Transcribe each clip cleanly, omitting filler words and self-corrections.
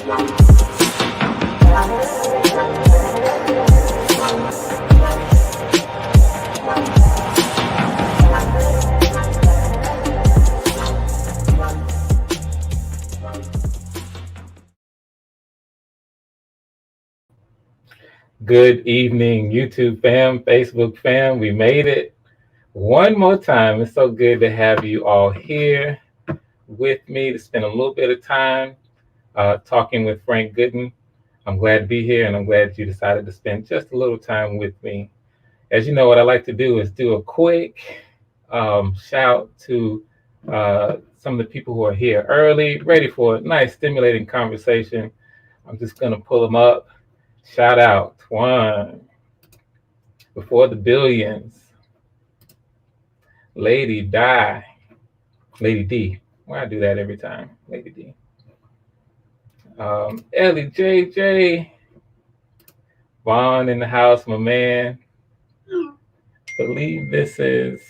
Good evening, YouTube fam, Facebook fam. We made it one more time. It's so good to have you all here with me to spend a little bit of time talking with Frank Gooden. I'm glad to be here, and I'm glad you decided to spend just a little time with me. As you know, what I like to do is do a quick shout to some of the people who are here early, ready for a nice, stimulating conversation. I'm just going to pull them up. Shout out, one, before the billions, Lady D. Why I do that every time, Lady D. Ellie JJ, Vaughn in the house, my man. I believe this is,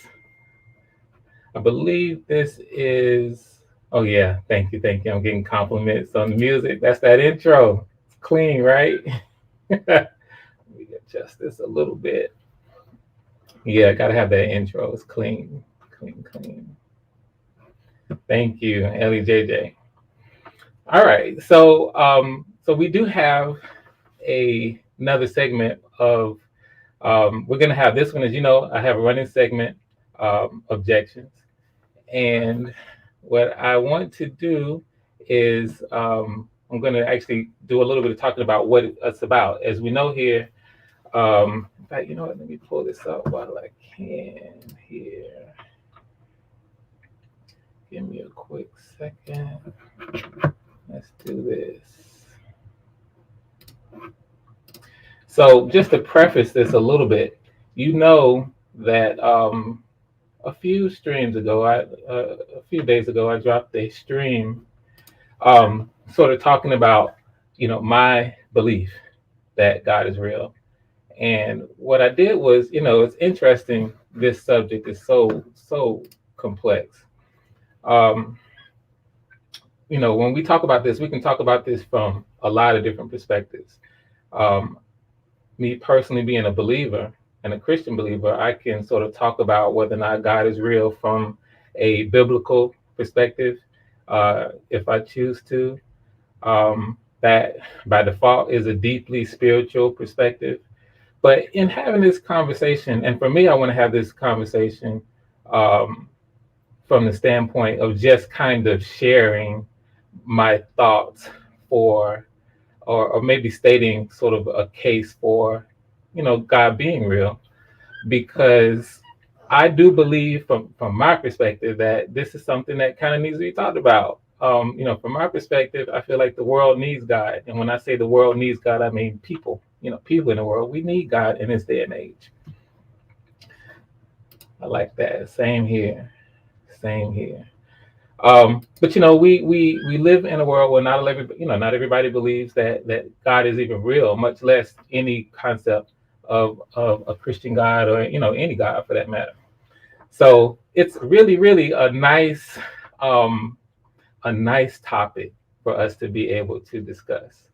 oh yeah, thank you. I'm getting compliments on the music. That's that intro. It's clean, right? Let me adjust this a little bit. Yeah, gotta have that intro. It's clean. Thank you, Ellie JJ. All right, so we do have another segment of we're gonna have this one. As you know, I have a running segment, objections, and what I want to do is I'm going to actually do a little bit of talking about what it's about. As we know here, in fact, you know what? Let me pull this up while I can here. Give me a quick second. Let's do this. So just to preface this a little bit, you know that a few days ago, I dropped a stream sort of talking about, my belief that God is real. And what I did was, it's interesting. This subject is so complex. When we talk about this, we can talk about this from a lot of different perspectives. Me personally being a believer and a Christian believer, I can sort of talk about whether or not God is real from a biblical perspective, if I choose to. That by default is a deeply spiritual perspective. But in having this conversation, and for me, I want to have this conversation from the standpoint of just kind of sharing my thoughts for, or maybe stating sort of a case for, God being real, because I do believe from my perspective that this is something that kind of needs to be talked about. From my perspective, I feel like the world needs God. And when I say the world needs God, I mean people, people in the world. We need God in this day and age. I like that. Same here. But we live in a world where not everybody believes that God is even real, much less any concept of a Christian God or any God for that matter. So it's really a nice topic for us to be able to discuss.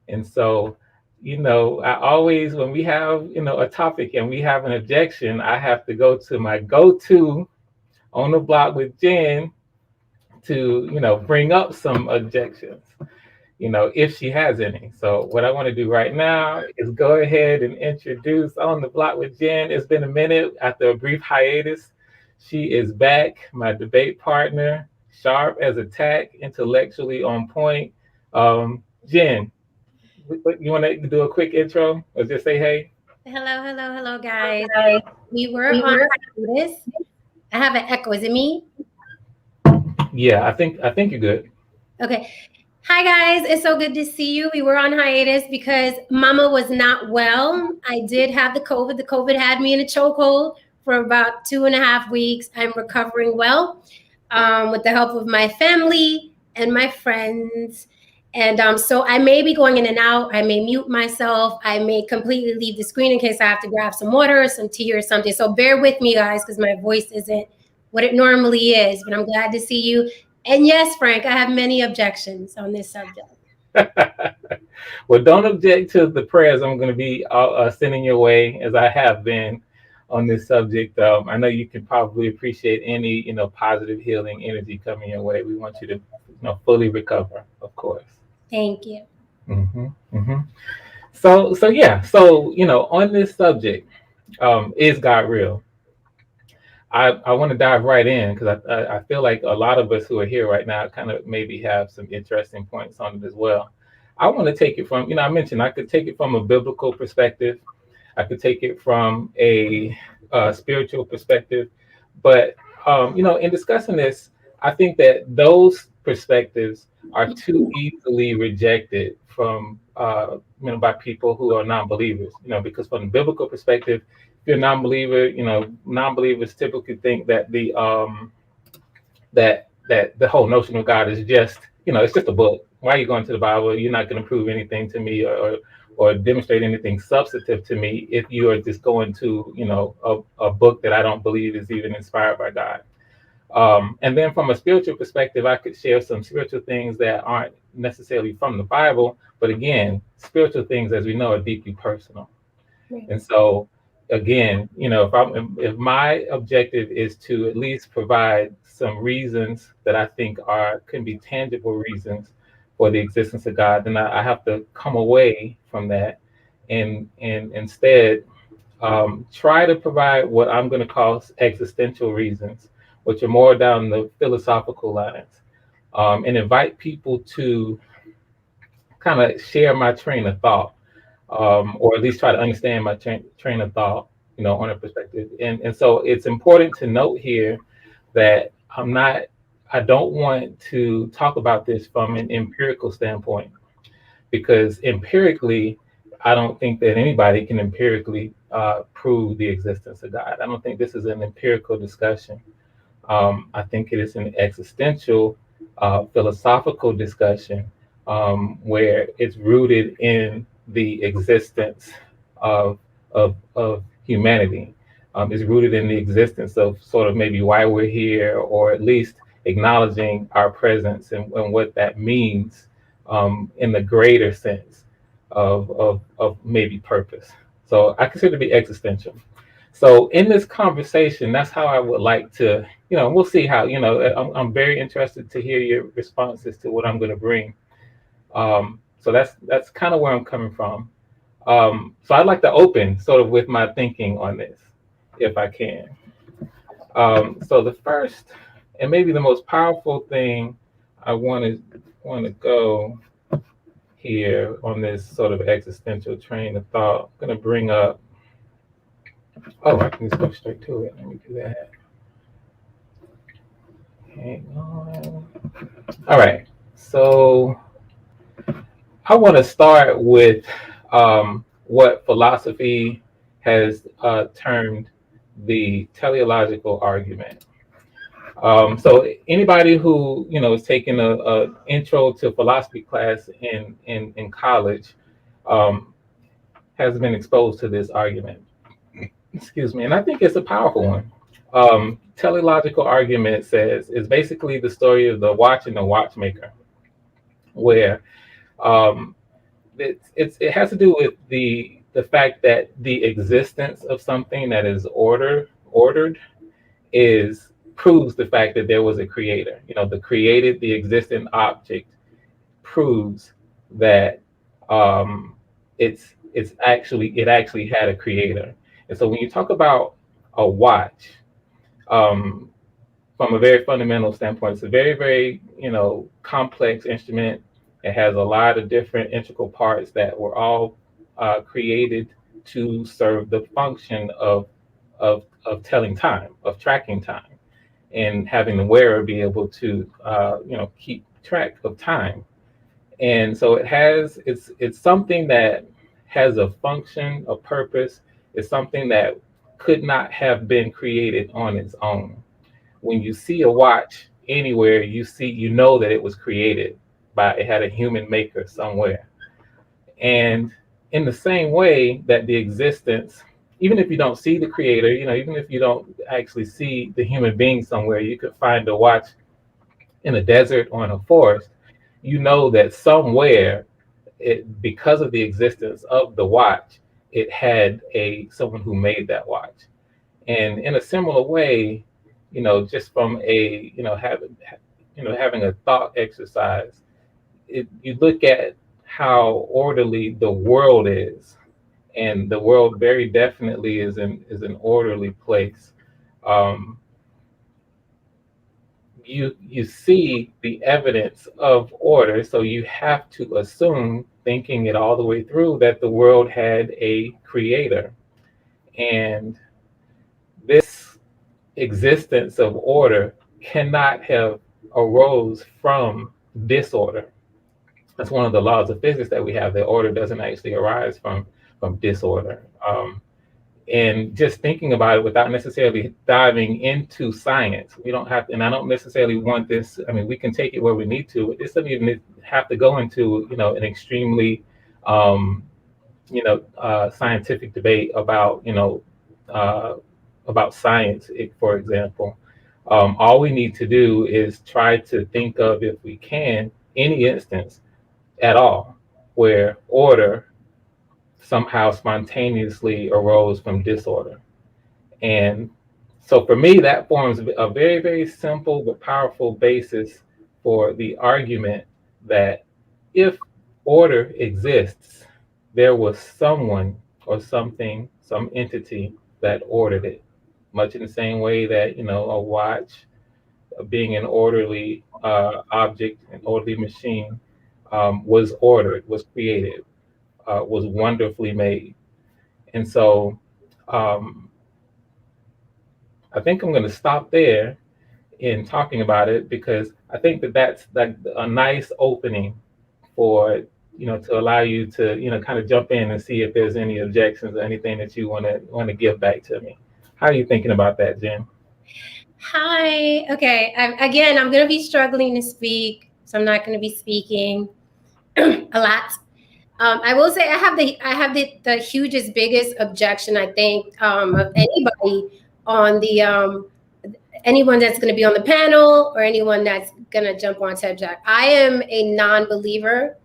And so, I always, when we have a topic and we have an objection, I have to go to my go-to on the block with Jen to bring up some objections, if she has any. So what I want to do right now is go ahead and introduce on the block with Jen. It's been a minute after a brief hiatus. She is back, my debate partner, sharp as a tack, intellectually on point. Jen, you want to do a quick intro or just say hey? Hello, guys. We were on hiatus. I have an echo. Is it me? Yeah, I think you're good. Okay. Hi, guys. It's so good to see you. We were on hiatus because Mama was not well. I did have the COVID. The COVID had me in a chokehold for about 2.5 weeks. I'm recovering well with the help of my family and my friends. And so I may be going in and out. I may mute myself. I may completely leave the screen in case I have to grab some water or some tea or something. So bear with me, guys, because my voice isn't what it normally is. But I'm glad to see you. And yes, Frank, I have many objections on this subject. Well, don't object to the prayers I'm going to be sending your way, as I have been on this subject. I know you can probably appreciate any, positive healing energy coming your way. We want you to, fully recover, of course. Thank you. hmm hmm So yeah. So on this subject, is God real? I want to dive right in because I feel like a lot of us who are here right now kind of maybe have some interesting points on it as well. I want to take it from, I mentioned I could take it from a biblical perspective. I could take it from a spiritual perspective. But, in discussing this, I think that those perspectives are too easily rejected from, by people who are non-believers, because from the biblical perspective, if you're a non-believer, non-believers typically think that the whole notion of God is just, it's just a book. Why are you going to the Bible? You're not going to prove anything to me or demonstrate anything substantive to me if you are just going to, a book that I don't believe is even inspired by God. And then from a spiritual perspective, I could share some spiritual things that aren't necessarily from the Bible, but again, spiritual things, as we know, are deeply personal. Right. And so, again, if my objective is to at least provide some reasons that I think can be tangible reasons for the existence of God, then I have to come away from that and instead try to provide what I'm going to call existential reasons, which are more down the philosophical lines, and invite people to kind of share my train of thought, or at least try to understand my train of thought, on a perspective. And so it's important to note here that I don't want to talk about this from an empirical standpoint, because empirically, I don't think that anybody can empirically prove the existence of God. I don't think this is an empirical discussion. I think it is an existential, philosophical discussion, where it's rooted in the existence of humanity. It's rooted in the existence of sort of maybe why we're here, or at least acknowledging our presence and what that means, in the greater sense of maybe purpose. So I consider it to be existential. So in this conversation, that's how I would like to, we'll see how, I'm very interested to hear your responses to what I'm going to bring. So that's kind of where I'm coming from. So I'd like to open sort of with my thinking on this, if I can. So the first and maybe the most powerful thing I want to go here on this sort of existential train of thought. I'm going to bring up. Oh, I can just go straight to it. Let me do that. Hang on. All right. So I want to start with what philosophy has termed the teleological argument. So anybody who is taking a intro to philosophy class in college has been exposed to this argument. Excuse me, and I think it's a powerful one. Teleological argument says is basically the story of the watch and the watchmaker, where it has to do with the fact that the existence of something that is ordered is proves the fact that there was a creator. The existing object proves that it actually had a creator. And so when you talk about a watch, from a very fundamental standpoint, it's a very, very, complex instrument. It has a lot of different integral parts that were all created to serve the function of telling time, of tracking time, and having the wearer be able to, keep track of time. And so it's something that has a function, a purpose. It's something that could not have been created on its own. When you see a watch anywhere, you know that it was created it had a human maker somewhere. And in the same way that the existence, even if you don't see the creator, even if you don't actually see the human being somewhere, you could find a watch in a desert or in a forest. you know that somewhere, because of the existence of the watch, it had someone who made that watch. And in a similar way, just from having a thought exercise, you look at how orderly the world is, and the world very definitely is an orderly place. Um, you see the evidence of order, so you have to assume, thinking it all the way through, that the world had a creator, and this existence of order cannot have arose from disorder. That's one of the laws of physics that we have, that order doesn't actually arise from disorder. And just thinking about it without necessarily diving into science, we don't have to, and I don't necessarily want this, I mean, we can take it where we need to. This doesn't even have to go into, an extremely, scientific debate about science, for example. All we need to do is try to think of, if we can, any instance at all where order somehow spontaneously arose from disorder. And so for me, that forms a very, very simple but powerful basis for the argument that if order exists, there was someone or something, some entity that ordered it, much in the same way that, a watch, being an orderly object, an orderly machine, was ordered, was created, was wonderfully made. And so um, I think I'm going to stop there in talking about it, because I think that that's like a nice opening for, to allow you to, kind of jump in and see if there's any objections or anything that you want to give back to me. How are you thinking about that, Jen? Hi. Okay. Again, I'm going to be struggling to speak, so I'm not going to be speaking a lot. I will say I have the hugest, biggest objection, I think, of anybody on the anyone that's going to be on the panel, or anyone that's going to jump on subject. I am a non-believer,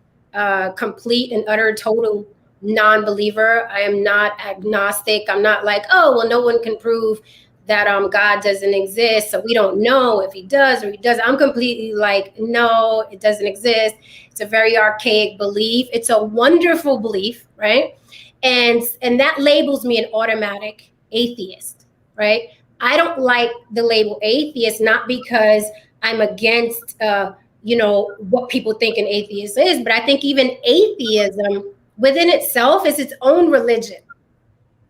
complete and utter total non-believer. I am not agnostic. I'm not like, oh, well, no one can prove that God doesn't exist, so we don't know if he does or he doesn't. I'm completely like, no, it doesn't exist. It's a very archaic belief. It's a wonderful belief, right? And that labels me an automatic atheist, right? I don't like the label atheist, not because I'm against what people think an atheist is, but I think even atheism within itself is its own religion.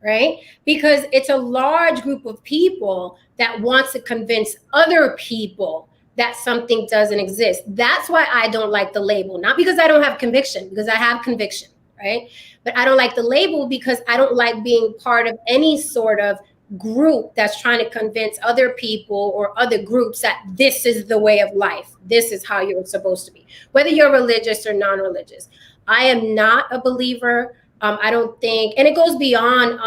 Right? Because it's a large group of people that wants to convince other people that something doesn't exist. That's why I don't like the label. Not because I don't have conviction, because I have conviction, right? But I don't like the label because I don't like being part of any sort of group that's trying to convince other people or other groups that this is the way of life. This is how you're supposed to be, whether you're religious or non-religious. I am not a believer. I don't think, and it goes beyond,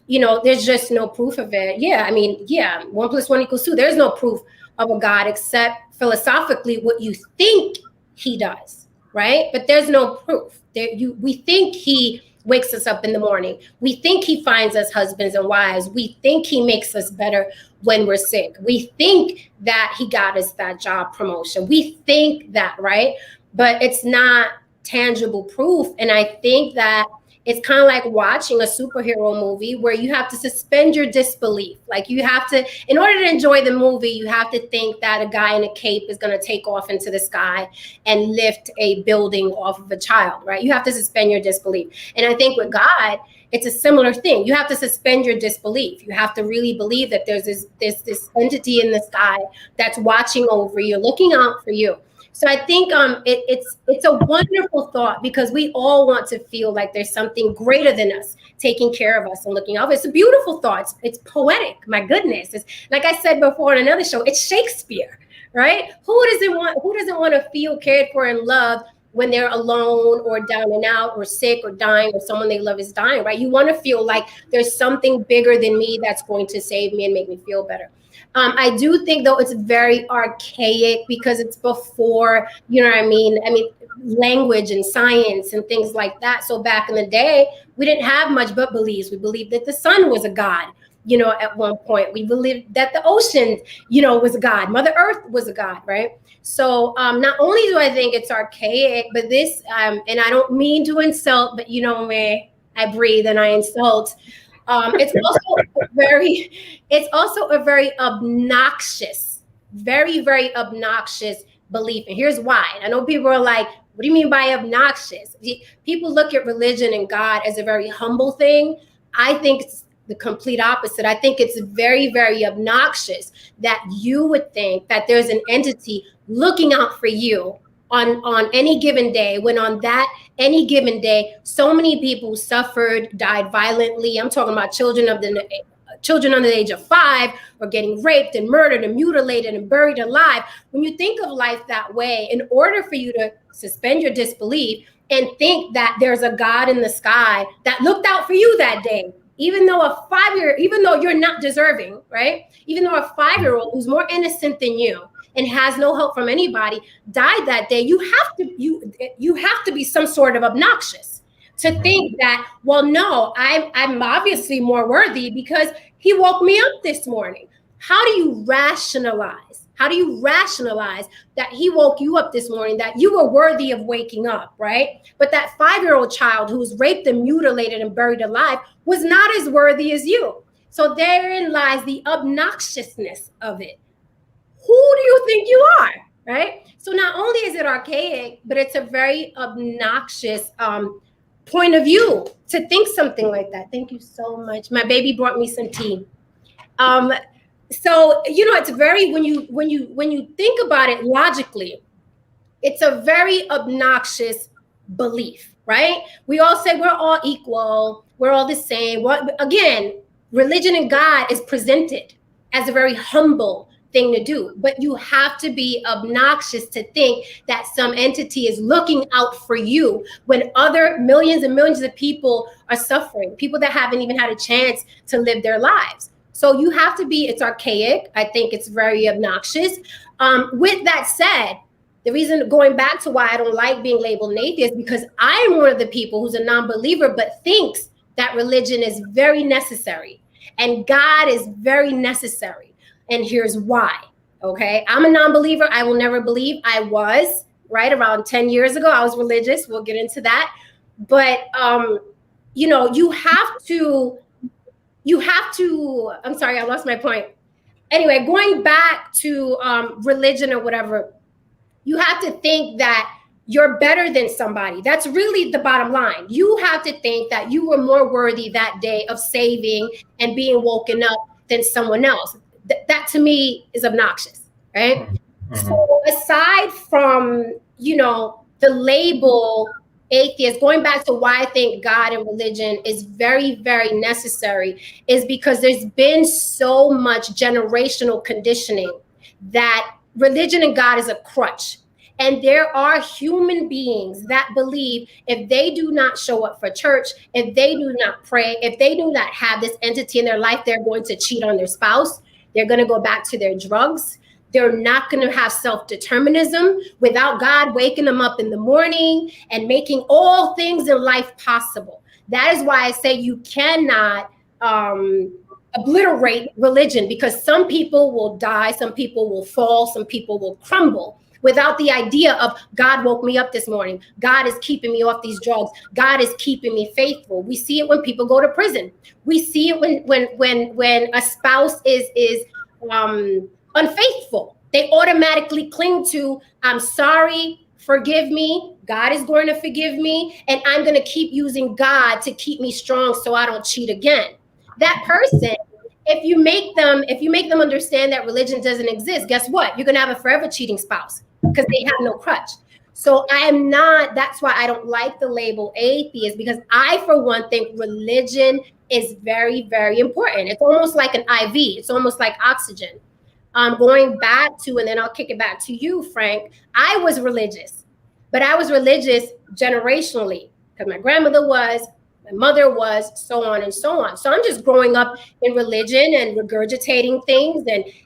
there's just no proof of it. Yeah, I mean, 1 + 1 = 2. There's no proof of a God except philosophically what you think he does, right? But there's no proof. We think he wakes us up in the morning. We think he finds us husbands and wives. We think he makes us better when we're sick. We think that he got us that job promotion. We think that, right? But it's not tangible proof. And I think that it's kind of like watching a superhero movie where you have to suspend your disbelief. Like you have to, in order to enjoy the movie, you have to think that a guy in a cape is going to take off into the sky and lift a building off of a child, right? You have to suspend your disbelief. And I think with God, it's a similar thing. You have to suspend your disbelief. You have to really believe that there's this entity in the sky that's watching over you, looking out for you. So I think it's a wonderful thought, because we all want to feel like there's something greater than us taking care of us and looking out. It's a beautiful thought. It's poetic. My goodness. It's like I said before in another show, it's Shakespeare, right? Who doesn't want to feel cared for and loved when they're alone or down and out or sick or dying or someone they love is dying, right? You want to feel like there's something bigger than me that's going to save me and make me feel better. I do think, though, it's very archaic because it's before, you know what I mean? I mean, language and science and things like that. So back in the day, we didn't have much but beliefs. We believed that the sun was a god, you know, at one point. We believed that the ocean, you know, was a god. Mother Earth was a god, right? So not only do I think it's archaic, but this, and I don't mean to insult, but you know me, I breathe and I insult. It's also a very obnoxious, very, very obnoxious belief. And here's why. I know people are like, what do you mean by obnoxious? People look at religion and God as a very humble thing. I think it's the complete opposite. I think it's very, very obnoxious that you would think that there's an entity looking out for you on any given day, when on that any given day, so many people suffered, died violently. I'm talking about children under the age of 5 or getting raped and murdered and mutilated and buried alive. When you think of life that way, in order for you to suspend your disbelief and think that there's a God in the sky that looked out for you that day, even though even though you're not deserving, right? Even though a 5-year-old who's more innocent than you and has no help from anybody died that day, you have to be some sort of obnoxious to think that, well, no, I'm obviously more worthy because he woke me up this morning. How do you rationalize? How do you rationalize that he woke you up this morning, that you were worthy of waking up, right? But that 5-year-old child who was raped and mutilated and buried alive was not as worthy as you. So therein lies the obnoxiousness of it. Who do you think you are, right? So not only is it archaic, but it's a very obnoxious point of view to think something like that. Thank you so much. My baby brought me some tea. So, you know, it's very, when you think about it logically, it's a very obnoxious belief, right? We all say we're all equal, we're all the same. Again, religion and God is presented as a very humble thing to do, but you have to be obnoxious to think that some entity is looking out for you when other millions and millions of people are suffering, people that haven't even had a chance to live their lives. So you have to be, it's archaic. I think it's very obnoxious. With that said, the reason, going back to why I don't like being labeled an atheist, because I'm one of the people who's a non-believer but thinks that religion is very necessary and God is very necessary. And here's why, okay? I'm a non-believer. I will never believe. I was, right, around 10 years ago, I was religious. We'll get into that. But, you know, you have to, I'm sorry, I lost my point. Anyway, going back to religion or whatever, you have to think that you're better than somebody. That's really the bottom line. You have to think that you were more worthy that day of saving and being woken up than someone else. That to me is obnoxious, right? Mm-hmm. So aside from, you know, the label atheist, going back to why I think God and religion is very, very necessary, is because there's been so much generational conditioning that religion and God is a crutch. And there are human beings that believe if they do not show up for church, if they do not pray, if they do not have this entity in their life, they're going to cheat on their spouse. They're going to go back to their drugs. They're not going to have self-determinism without God waking them up in the morning and making all things in life possible. That is why I say you cannot obliterate religion, because some people will die, some people will fall, some people will crumble without the idea of God woke me up this morning. God is keeping me off these drugs. God is keeping me faithful. We see it when people go to prison. We see it when a spouse is unfaithful. They automatically cling to, I'm sorry, forgive me. God is going to forgive me. And I'm going to keep using God to keep me strong so I don't cheat again. That person, if you make them understand that religion doesn't exist, guess what? You're going to have a forever cheating spouse because they have no crutch. So that's why I don't like the label atheist, because I, for one, think religion is very, very important. It's almost like an IV. It's almost like oxygen. Going back to, and then I'll kick it back to you, Frank, I was religious. But I was religious generationally because my grandmother was, my mother was, so on and so on. So I'm just growing up in religion and regurgitating things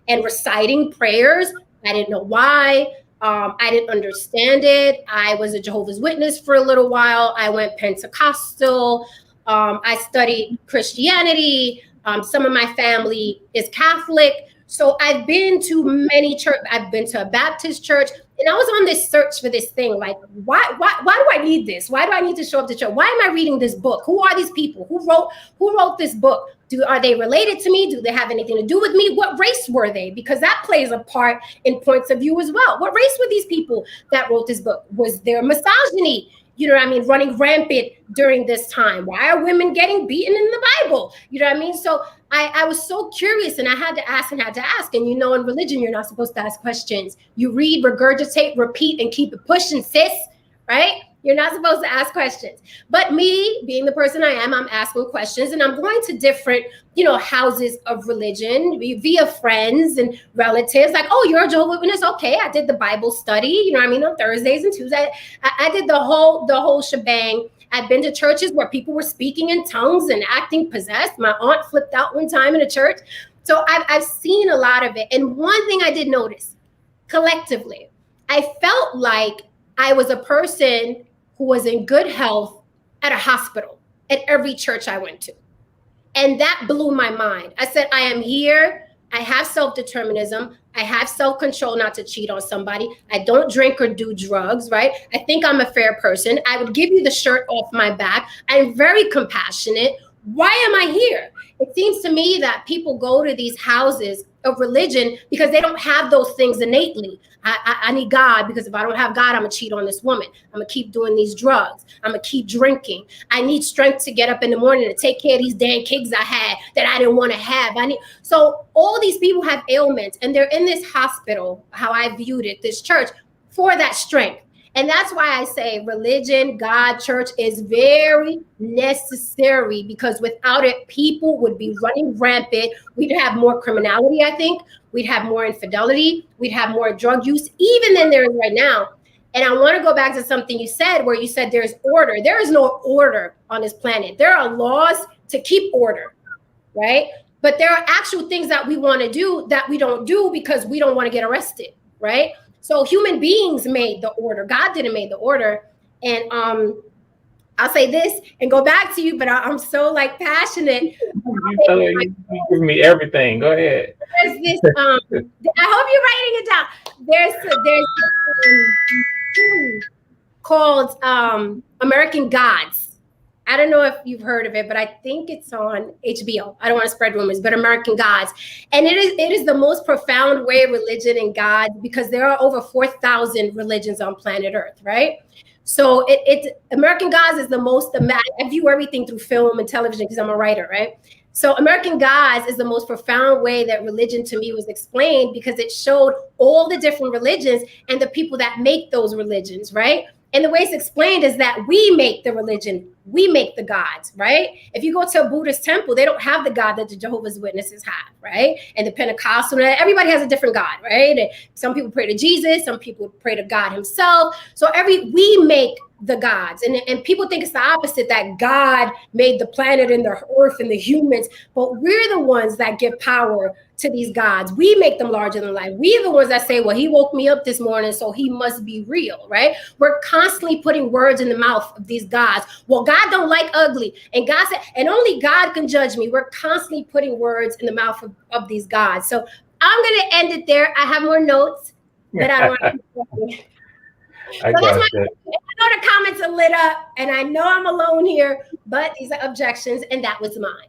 and reciting prayers. I didn't know why. I didn't understand it. I was a Jehovah's Witness for a little while. I went Pentecostal. I studied Christianity. Some of my family is Catholic. So I've been to many church. I've been to a Baptist church, and I was on this search for this thing. Like, why do I need this? Why do I need to show up to church? Why am I reading this book? Who are these people? Who wrote this book? Are they related to me? Do they have anything to do with me? What race were they? Because that plays a part in points of view as well. What race were these people that wrote this book? Was there misogyny? You know what I mean? Running rampant during this time. Why are women getting beaten in the Bible? You know what I mean? So I was so curious, and I had to ask. And you know, in religion, you're not supposed to ask questions. You read, regurgitate, repeat, and keep it pushing, sis, right? You're not supposed to ask questions. But me, being the person I am, I'm asking questions, and I'm going to different, houses of religion via friends and relatives. Like, oh, you're a Jehovah's Witness? Okay, I did the Bible study, on Thursdays and Tuesdays. I did the whole shebang. I've been to churches where people were speaking in tongues and acting possessed. My aunt flipped out one time in a church. So I've seen a lot of it. And one thing I did notice, collectively, I felt like I was a person who was in good health at a hospital at every church I went to. And that blew my mind. I said, I am here. I have self-determinism. I have self-control not to cheat on somebody. I don't drink or do drugs, right? I think I'm a fair person. I would give you the shirt off my back. I'm very compassionate. Why am I here? It seems to me that people go to these houses of religion because they don't have those things innately. I need God, because if I don't have God, I'm gonna cheat on this woman. I'm gonna keep doing these drugs. I'm gonna keep drinking. I need strength to get up in the morning to take care of these damn kids I had that I didn't want to have. So all these people have ailments, and they're in this hospital, how I viewed it, this church, for that strength. And that's why I say religion, God, church is very necessary, because without it, people would be running rampant. We'd have more criminality, I think. We'd have more infidelity. We'd have more drug use, even than there is right now. And I want to go back to something you said, where you said there's order. There is no order on this planet. There are laws to keep order, right? But there are actual things that we want to do that we don't do because we don't want to get arrested, right? So human beings made the order. God didn't make the order. And I'll say this and go back to you, but I'm so passionate. You give me everything. Go ahead. There's this. I hope you're writing it down. There's this called American Gods. I don't know if you've heard of it, but I think it's on HBO. I don't want to spread rumors, but American Gods. And it is the most profound way of religion and God, because there are over 4,000 religions on planet Earth, right? So American Gods is the most, I view everything through film and television because I'm a writer, right? So American Gods is the most profound way that religion to me was explained, because it showed all the different religions and the people that make those religions, right? And the way it's explained is that we make the religion, we make the gods, right? If you go to a Buddhist temple, they don't have the God that the Jehovah's Witnesses have, right? And the Pentecostal, everybody has a different God, right? And some people pray to Jesus, some people pray to God himself. So we make the gods. And people think it's the opposite, that God made the planet and the earth and the humans, but we're the ones that give power to these gods. We make them larger than life. We're the ones that say, well, he woke me up this morning, so he must be real, right? We're constantly putting words in the mouth of these gods. Well, God don't like ugly. And God said, and only God can judge me. We're constantly putting words in the mouth of these gods. So I'm going to end it there. I have more notes, but I don't want to. I know the comments are lit up, and I know I'm alone here, but these are objections, and that was mine.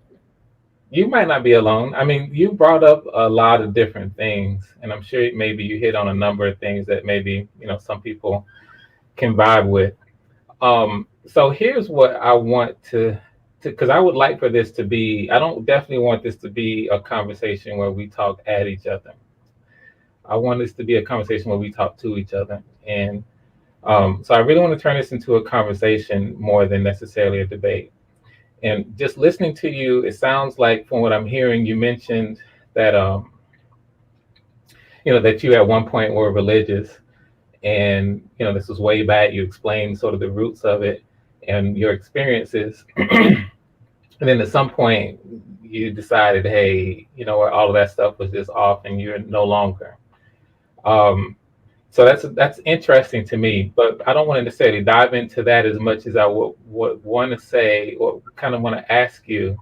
You might not be alone. I mean, you brought up a lot of different things, and I'm sure maybe you hit on a number of things that maybe, some people can vibe with. So here's what I want to, because I would like for this to be, I don't definitely want this to be a conversation where we talk at each other. I want this to be a conversation where we talk to each other. And so I really want to turn this into a conversation more than necessarily a debate. And just listening to you, it sounds like, from what I'm hearing, you mentioned that, that you at one point were religious. And this was way back. You explained sort of the roots of it and your experiences. And then at some point you decided, hey, what, all of that stuff was just off and you're no longer. So that's interesting to me, but I don't want to necessarily dive into that as much as I would want to say, or kind of want to ask you.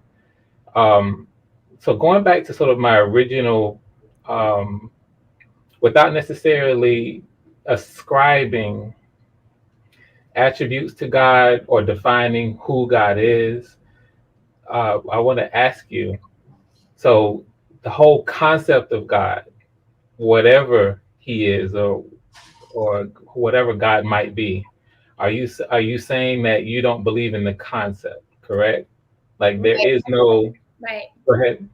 So going back to sort of my original, without necessarily ascribing attributes to God or defining who God is, I want to ask you, so the whole concept of God, whatever he is or whatever God might be, are you saying that you don't believe in the concept, correct? Like there is no... Right. Go ahead.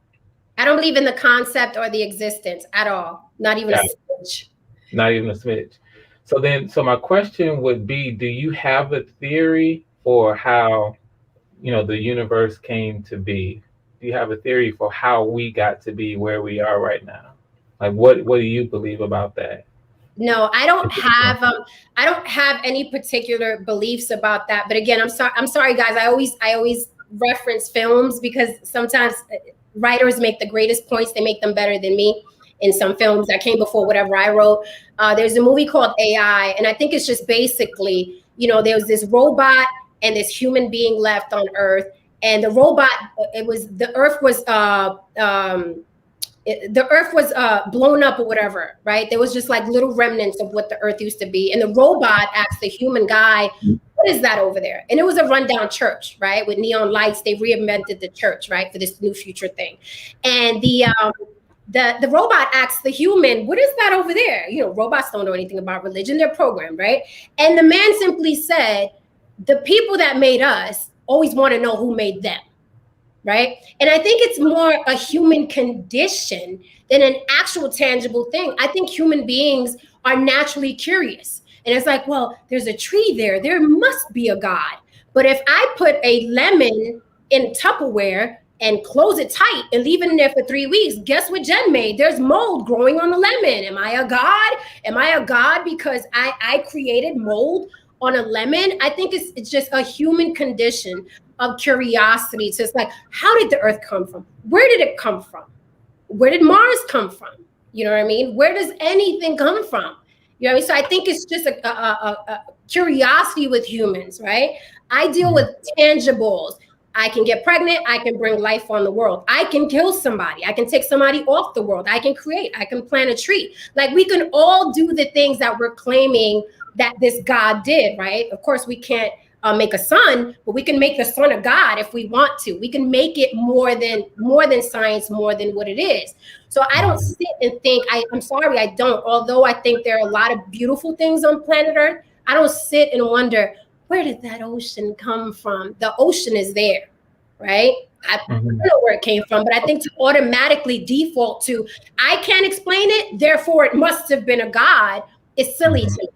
I don't believe in the concept or the existence at all. Not even a smidge. Not even a smidge. So my question would be, do you have a theory for how, the universe came to be? Do you have a theory for how we got to be where we are right now? Like what do you believe about that? No, I don't have any particular beliefs about that. But again, I'm sorry guys. I always reference films because sometimes writers make the greatest points. They make them better than me in some films that came before whatever I wrote. There's a movie called AI, and I think it's just basically, there was this robot and this human being left on Earth, and the robot, the Earth was blown up or whatever, right? There was just like little remnants of what the Earth used to be, and the robot asked the human guy, "What is that over there?" And it was a rundown church, right, with neon lights. They reinvented the church, right, for this new future thing, and the robot asked the human, "What is that over there?" Robots don't know anything about religion. They're programmed, right? And the man simply said, "The people that made us always want to know who made them." Right. And I think it's more a human condition than an actual tangible thing. I think human beings are naturally curious. And it's like, well, there's a tree there. There must be a God. But if I put a lemon in Tupperware and close it tight and leave it in there for 3 weeks, guess what Jen made? There's mold growing on the lemon. Am I a God? Am I a God because I created mold on a lemon? I think it's just a human condition of curiosity. So it's like, how did the Earth come from? Where did it come from? Where did Mars come from? You know what I mean? Where does anything come from? You know what I mean? So I think it's just a curiosity with humans, right? I deal with tangibles. I can get pregnant. I can bring life on the world. I can kill somebody. I can take somebody off the world. I can create. I can plant a tree. Like we can all do the things that we're claiming that this God did, right? Of course, we can't make a sun, but we can make the sun a God if we want to. We can make it more than science, more than what it is. So I don't sit and think, I'm sorry, I don't. Although I think there are a lot of beautiful things on planet Earth, I don't sit and wonder, where did that ocean come from? The ocean is there, right? I don't know where it came from, but I think to automatically default to, I can't explain it, therefore it must have been a God, is silly to me.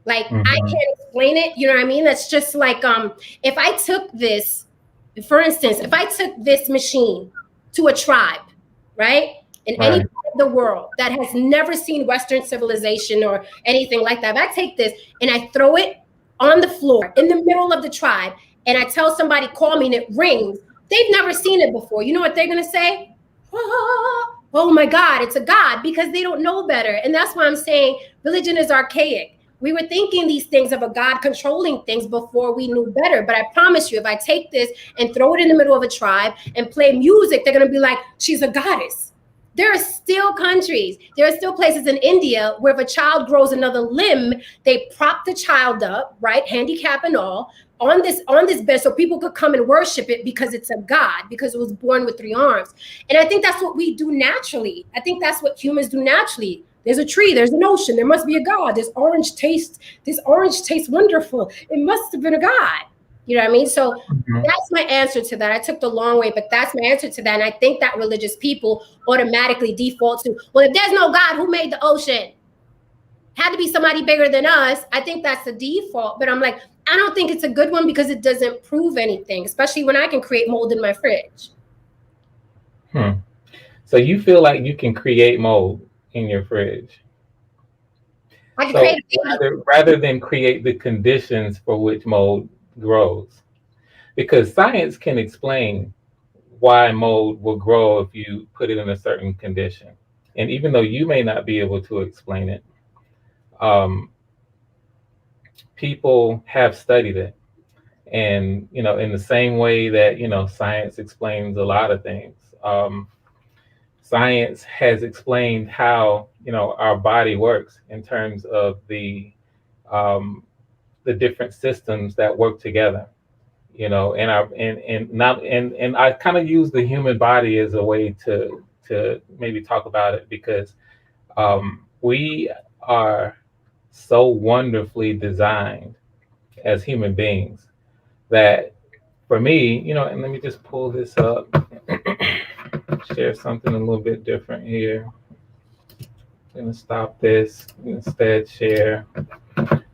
Like, I can't explain it. You know what I mean? That's just like, if I took this, for instance, if I took this machine to a tribe, right? In any part of the world that has never seen Western civilization or anything like that, if I take this and I throw it on the floor in the middle of the tribe and I tell somebody, call me, and it rings, they've never seen it before. You know what they're going to say? Oh my God, it's a God, because they don't know better. And that's why I'm saying religion is archaic. We were thinking these things of a God controlling things before we knew better. But I promise you, if I take this and throw it in the middle of a tribe and play music, they're going to be like, she's a goddess. There are still countries, there are still places in India where if a child grows another limb, they prop the child up, right, handicap and all, on this bed so people could come and worship it because it's a God, because it was born with 3 arms. And I think that's what we do naturally. I think that's what humans do naturally. There's a tree, there's an ocean, there must be a God. This orange tastes wonderful. It must have been a God. You know what I mean? So that's my answer to that. I took the long way, but that's my answer to that. And I think that religious people automatically default to, well, if there's no God, who made the ocean? Had to be somebody bigger than us. I think that's the default. But I'm like, I don't think it's a good one because it doesn't prove anything, especially when I can create mold in my fridge. So you feel like you can create mold in your fridge? I can So create a baby. rather than create the conditions for which mold grows, because science can explain why mold will grow if you put it in a certain condition. And even though you may not be able to explain it, um, people have studied it. And, in the same way that, science explains a lot of things, science has explained how, our body works in terms of um, the different systems that work together. And I kind of use the human body as a way to maybe talk about it, because we are so wonderfully designed as human beings that, for me, and let me just pull this up, share something a little bit different here. I'm gonna stop this, instead share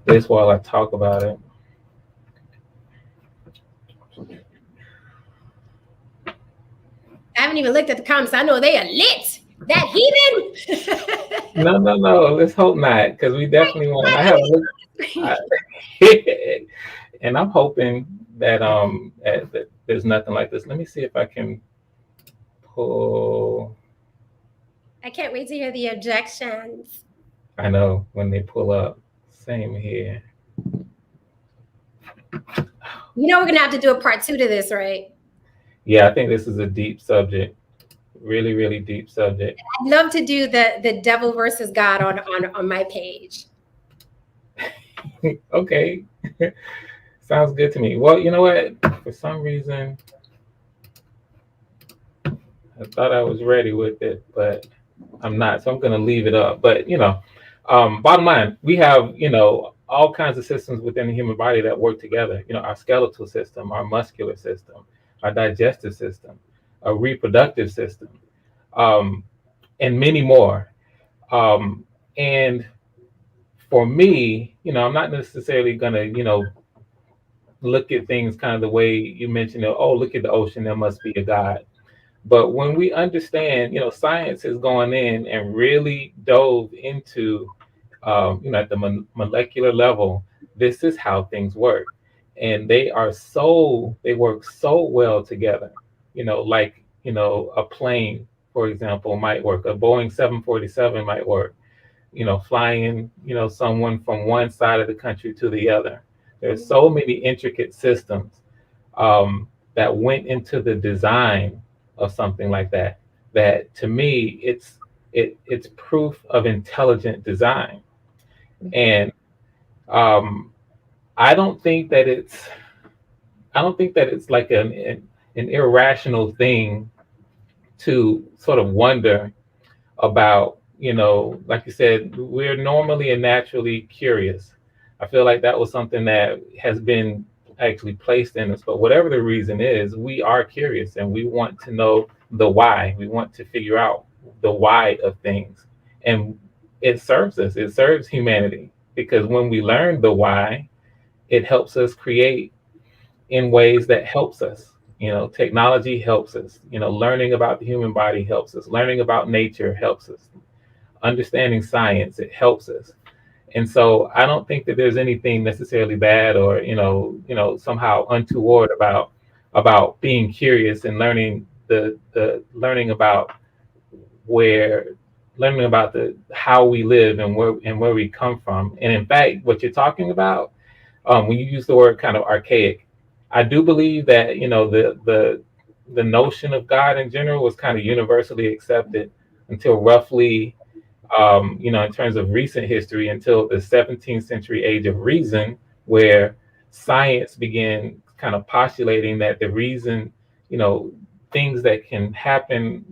this while I talk about it. I haven't even looked at the comments. I know they are lit. That heathen. No. Let's hope not, because we definitely want. I have looked, I, and I'm hoping that there's nothing like this. Let me see if I can pull. I can't wait to hear the objections. I know when they pull up. Same here. We're gonna have to do a part 2 to this, right? Yeah, I think this is a deep subject. Really, really deep subject. I'd love to do the devil versus God on my page. Okay. Sounds good to me. Well, you know what? For some reason, I thought I was ready with it, but I'm not. So I'm going to leave it up. But, bottom line, we have, all kinds of systems within the human body that work together. Our skeletal system, our muscular system, our digestive system, our reproductive system, and many more. And for me, I'm not necessarily going to, look at things kind of the way you mentioned, oh, look at the ocean, there must be a God. But when we understand, science has gone in and really dove into, at the molecular level, this is how things work. And they work so well together, like, a plane, for example, might work. A Boeing 747 might work, flying, someone from one side of the country to the other. There's so many intricate systems that went into the design of something like that. That, to me, it's proof of intelligent design. And I don't think that it's like an irrational thing to sort of wonder about, like you said, we're normally and naturally curious. I feel like that was something that has been actually placed in us. But whatever the reason is, we are curious and we want to know the why. We want to figure out the why of things. And it serves us, it serves humanity, because when we learn the why, it helps us create in ways that helps us. Technology helps us. Learning about the human body helps us. Learning about nature helps us. Understanding science, it helps us. And so I don't think that there's anything necessarily bad or somehow untoward about being curious and learning learning about the how we live and where we come from. And in fact, what you're talking about, when you use the word kind of archaic, I do believe that the notion of God in general was kind of universally accepted until roughly, in terms of recent history, until the 17th century age of reason, where science began kind of postulating that the reason, things that can happen,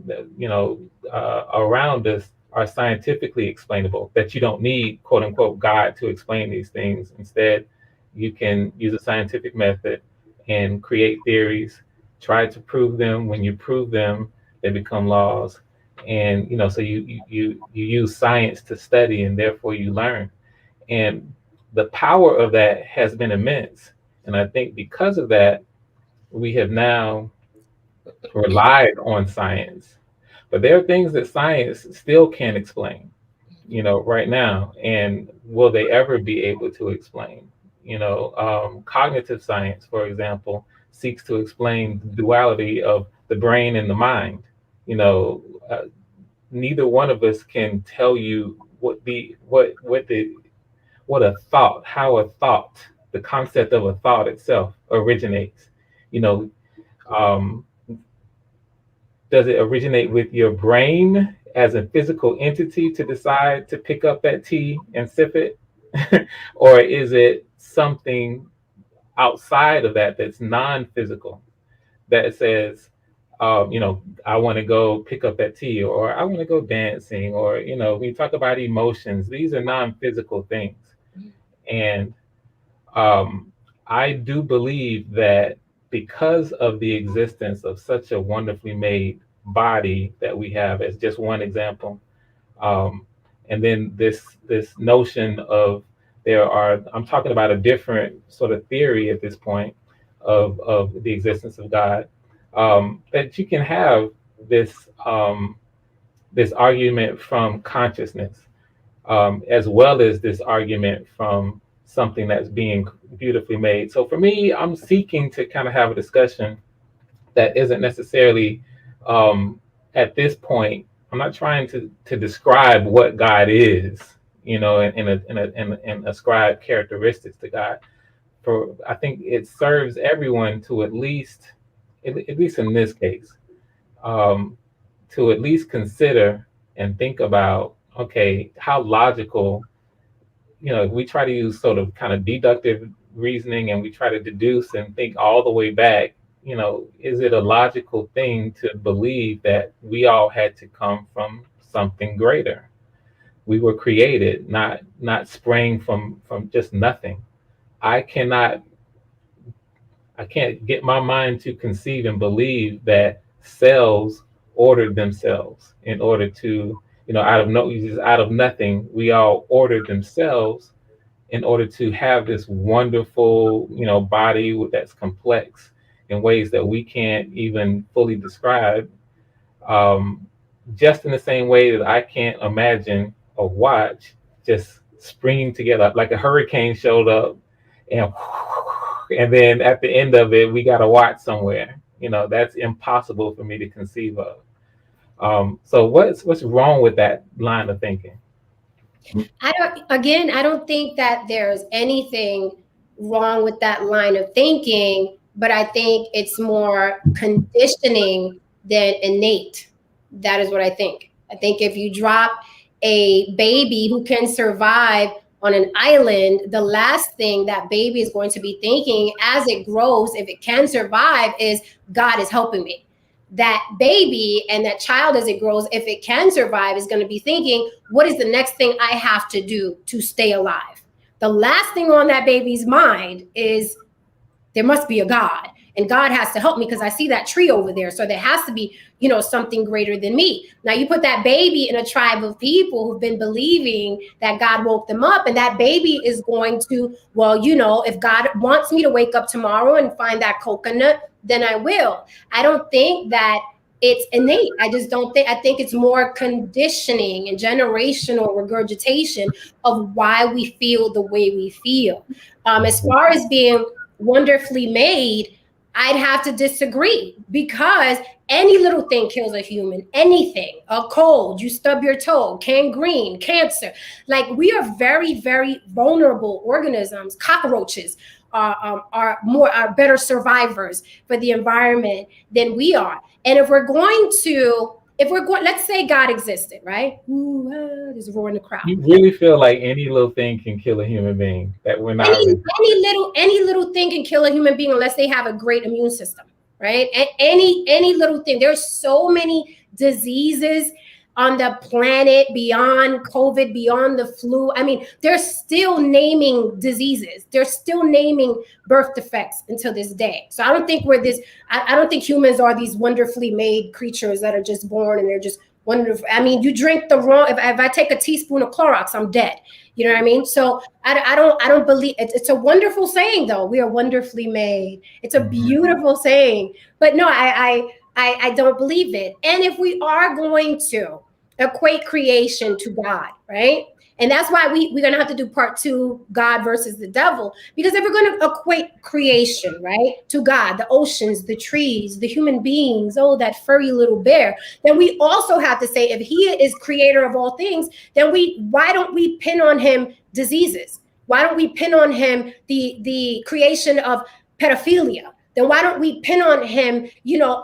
around us are scientifically explainable, that you don't need, quote unquote, God to explain these things. Instead, you can use a scientific method and create theories, try to prove them. When you prove them, they become laws. And so you use science to study, and therefore you learn. And the power of that has been immense. And I think because of that, we have now relied on science. But there are things that science still can't explain. right now. And will they ever be able to explain? Cognitive science, for example, seeks to explain the duality of the brain and the mind. You know, uh, Neither one of us can tell you what a thought, how a thought, the concept of a thought itself originates. You know, um, does it originate with your brain as a physical entity to decide to pick up that tea and sip it? Or is it something outside of that that's non physical that says, I want to go pick up that tea, or I want to go dancing, or, when you talk about emotions, these are non physical things. And um, I do believe that because of the existence of such a wonderfully made body that we have, as just one example, um, and then this notion of I'm talking about a different sort of theory at this point of the existence of God, that you can have this argument from consciousness, as well as this argument from something that's being beautifully made. So for me, I'm seeking to kind of have a discussion that isn't necessarily, at this point, I'm not trying to describe what God is, and ascribe characteristics to God. For I think it serves everyone to at least in this case, um, to at least consider and think about, okay, how logical, we try to use sort of kind of deductive reasoning, and we try to deduce and think all the way back. Is it a logical thing to believe that we all had to come from something greater? We were created, not sprang from just nothing. I cannot I can't get my mind to conceive and believe that cells ordered themselves in order to, out of nothing, we all ordered themselves in order to have this wonderful, body that's complex in ways that we can't even fully describe. Um, just in the same way that I can't imagine a watch just springing together like a hurricane showed up, and and then at the end of it, we got a watch somewhere. That's impossible for me to conceive of. So what's wrong with that line of thinking? I don't think that there's anything wrong with that line of thinking, but I think it's more conditioning than innate. That is what I think. I think if you drop a baby who can survive on an island, the last thing that baby is going to be thinking as it grows, if it can survive, is God is helping me. That baby and that child, as it grows, if it can survive, is going to be thinking, what is the next thing I have to do to stay alive? The last thing on that baby's mind is there must be a God, and God has to help me because I see that tree over there. So there has to be, something greater than me. Now you put that baby in a tribe of people who've been believing that God woke them up, and that baby is going to, well, if God wants me to wake up tomorrow and find that coconut, then I will. I don't think that it's innate. I just don't think, I think it's more conditioning and generational regurgitation of why we feel the way we feel. As far as being wonderfully made, I'd have to disagree, because any little thing kills a human. Anything, a cold, you stub your toe, gangrene, cancer. Like, we are very, very vulnerable organisms. Cockroaches are better survivors for the environment than we are. And if we're going, let's say God existed, right? Ooh, there's a roar in the crowd. You really feel like any little thing can kill a human being, that we're not any little thing can kill a human being unless they have a great immune system, right? And any little thing. There's so many diseases on the planet beyond COVID, beyond the flu. I mean, they're still naming diseases. They're still naming birth defects until this day. So I don't think I don't think humans are these wonderfully made creatures that are just born and they're just wonderful. I mean, you drink the wrong, if I take a teaspoon of Clorox, I'm dead. You know what I mean? So I don't believe it's a wonderful saying, though. We are wonderfully made. It's a beautiful saying, but no, I don't believe it. And if we are going to equate creation to God, right? And that's why we're going to have to do part 2, God versus the devil. Because if we're going to equate creation, right, to God, the oceans, the trees, the human beings, oh, that furry little bear, then we also have to say, if he is creator of all things, then why don't we pin on him diseases? Why don't we pin on him the creation of pedophilia? Then why don't we pin on him,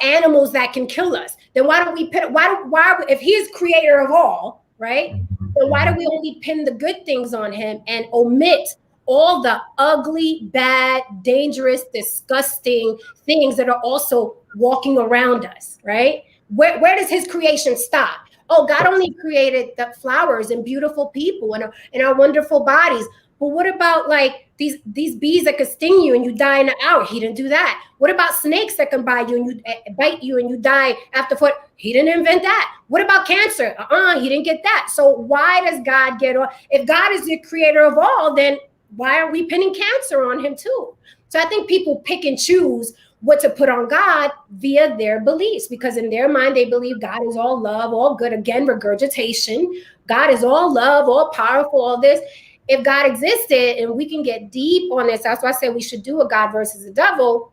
animals that can kill us? Then why don't we pin, why if he is creator of all, right? Then why do we only pin the good things on him and omit all the ugly, bad, dangerous, disgusting things that are also walking around us, right? Where does his creation stop? Oh, God only created the flowers and beautiful people and our wonderful bodies. But what about like these bees that could sting you and you die in an hour? He didn't do that. What about snakes that can bite you and you bite you and you die after foot? He didn't invent that. What about cancer? He didn't get that. So why does God get on? If God is the creator of all, then why are we pinning cancer on him too? So I think people pick and choose what to put on God via their beliefs, because in their mind, they believe God is all love, all good. Again, regurgitation. God is all love, all powerful, all this. If God existed, and we can get deep on this, that's why I said we should do a God versus the devil.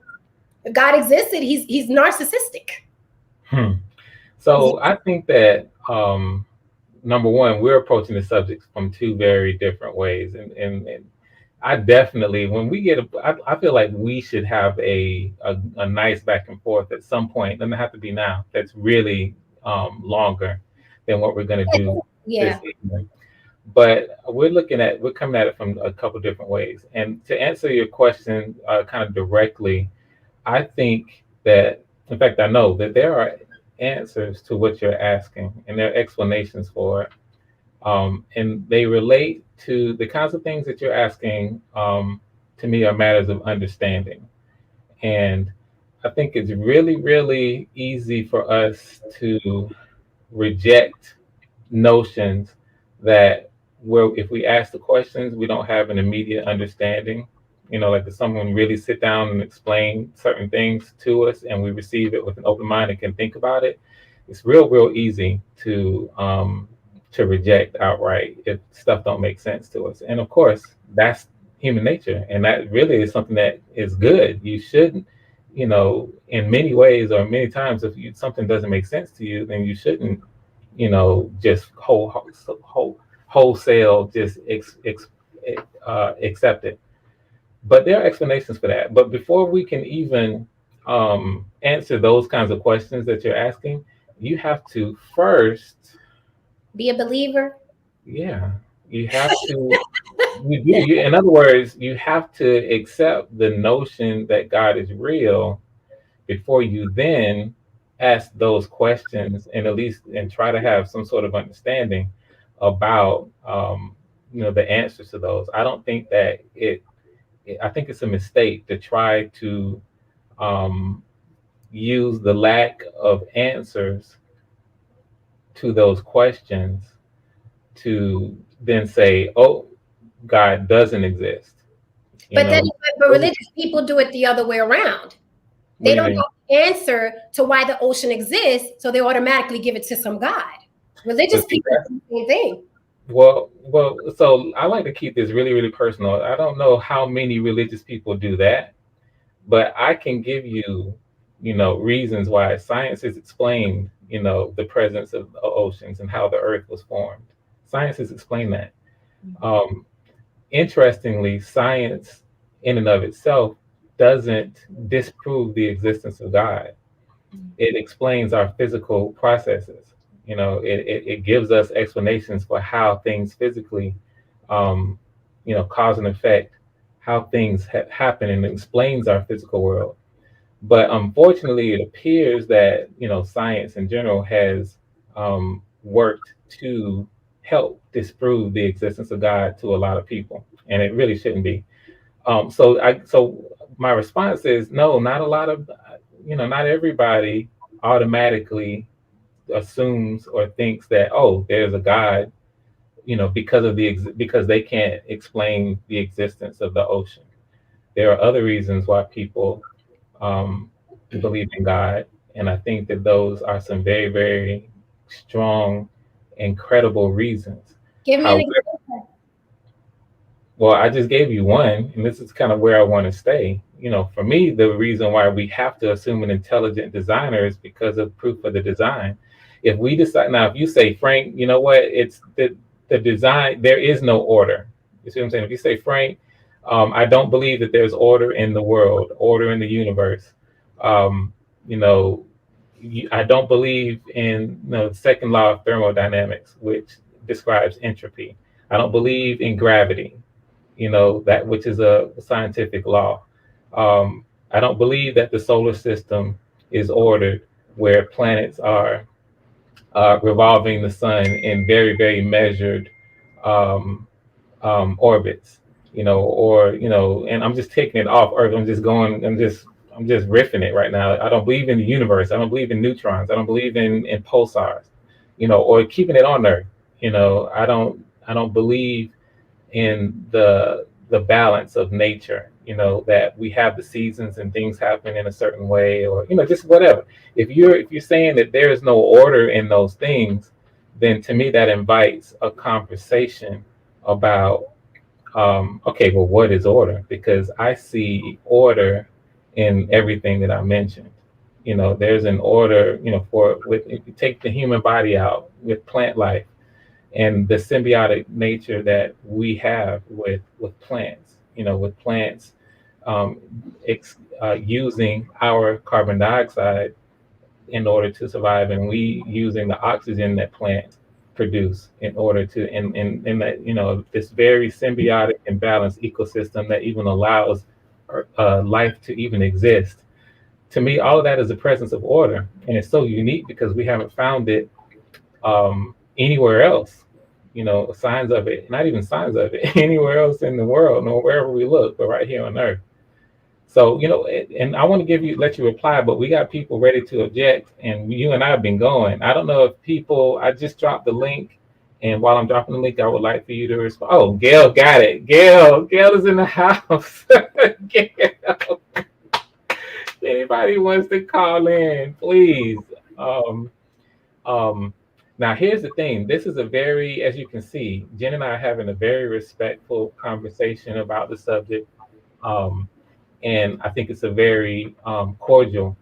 If God existed, he's narcissistic. So I think that number one, we're approaching the subject from two very different ways, and I definitely, when we get, I feel like we should have a nice back and forth at some point. Doesn't have to be now. That's really longer than what we're going to do Yeah. this evening. But we're coming at it from a couple different ways. And to answer your question kind of directly, I think that, in fact, I know that there are answers to what you're asking, and there are explanations for it. And they relate to the kinds of things that you're asking, to me, are matters of understanding. And I think it's really, really easy for us to reject notions that where if we ask the questions, we don't have an immediate understanding. Like if someone really sit down and explain certain things to us and we receive it with an open mind and can think about it, it's real easy to reject outright if stuff don't make sense to us. And of course, that's human nature. And that really is something that is good. You shouldn't, in many ways or many times, if something doesn't make sense to you, then you shouldn't, just wholesale just accept it. But there are explanations for that. But before we can even answer those kinds of questions that you're asking, you have to first be a believer. Yeah, you have to. In other words, you have to accept the notion that God is real before you then ask those questions and at least and try to have some sort of understanding about the answers to those. I don't think that I think it's a mistake to try to use the lack of answers to those questions to then say, "Oh, God doesn't exist." But religious people do it the other way around. They don't know the answer to why the ocean exists, so they automatically give it to some God. Religious people do the same thing. Well, so I like to keep this really, really personal. I don't know how many religious people do that, but I can give you, reasons why science has explained, the presence of the oceans and how the earth was formed. Science has explained that. Interestingly, science in and of itself doesn't disprove the existence of God. It explains our physical processes. It gives us explanations for how things physically, cause and effect, how things happen, and it explains our physical world. But unfortunately, it appears that, science in general has worked to help disprove the existence of God to a lot of people, and it really shouldn't be. So my response is no, not a lot of, not everybody automatically assumes or thinks that, oh, there's a God, because they can't explain the existence of the ocean. There are other reasons why people believe in God, and I think that those are some very, very strong and credible reasons. Give me an However, example. well, I just gave you one, and this is kind of where I want to stay. For me, the reason why we have to assume an intelligent designer is because of proof of the design. If we decide now, if you say, Frank, you know what, it's the design, there is no order. You see what I'm saying? If you say, Frank, I don't believe that there's order in the world, order in the universe. Um, you know, I don't believe in the second law of thermodynamics, which describes entropy. I don't believe in gravity, that which is a scientific law. I don't believe that the solar system is ordered where planets are revolving the sun in very, very measured um, orbits, and I'm just taking it off Earth. I'm just riffing it right now. I don't believe in the universe. I don't believe in neutrons. I don't believe in pulsars, or keeping it on Earth. I don't believe in the balance of nature, that we have the seasons and things happen in a certain way, or just whatever. If you're saying that there is no order in those things, then to me that invites a conversation about okay, well, what is order? Because I see order in everything that I mentioned. There's an order, if you take the human body out with plant life and the symbiotic nature that we have with plants, with plants um, using our carbon dioxide in order to survive, and we using the oxygen that plants produce in order to in that this very symbiotic and balanced ecosystem that even allows life to even exist. To me, all of that is the presence of order, and it's so unique because we haven't found it anywhere else. Signs of it, not even signs of it, anywhere else in the world, nor wherever we look, but right here on Earth. So, and I want to let you reply, but we got people ready to object, and you and I have been going. I don't know if I just dropped the link, and while I'm dropping the link, I would like for you to respond. Oh, Gail got it. Gail is in the house. Gail, anybody wants to call in, please. Um, um, Now, here's the thing. This is as you can see, Jen and I are having a very respectful conversation about the subject. Um, and I think it's a very cordial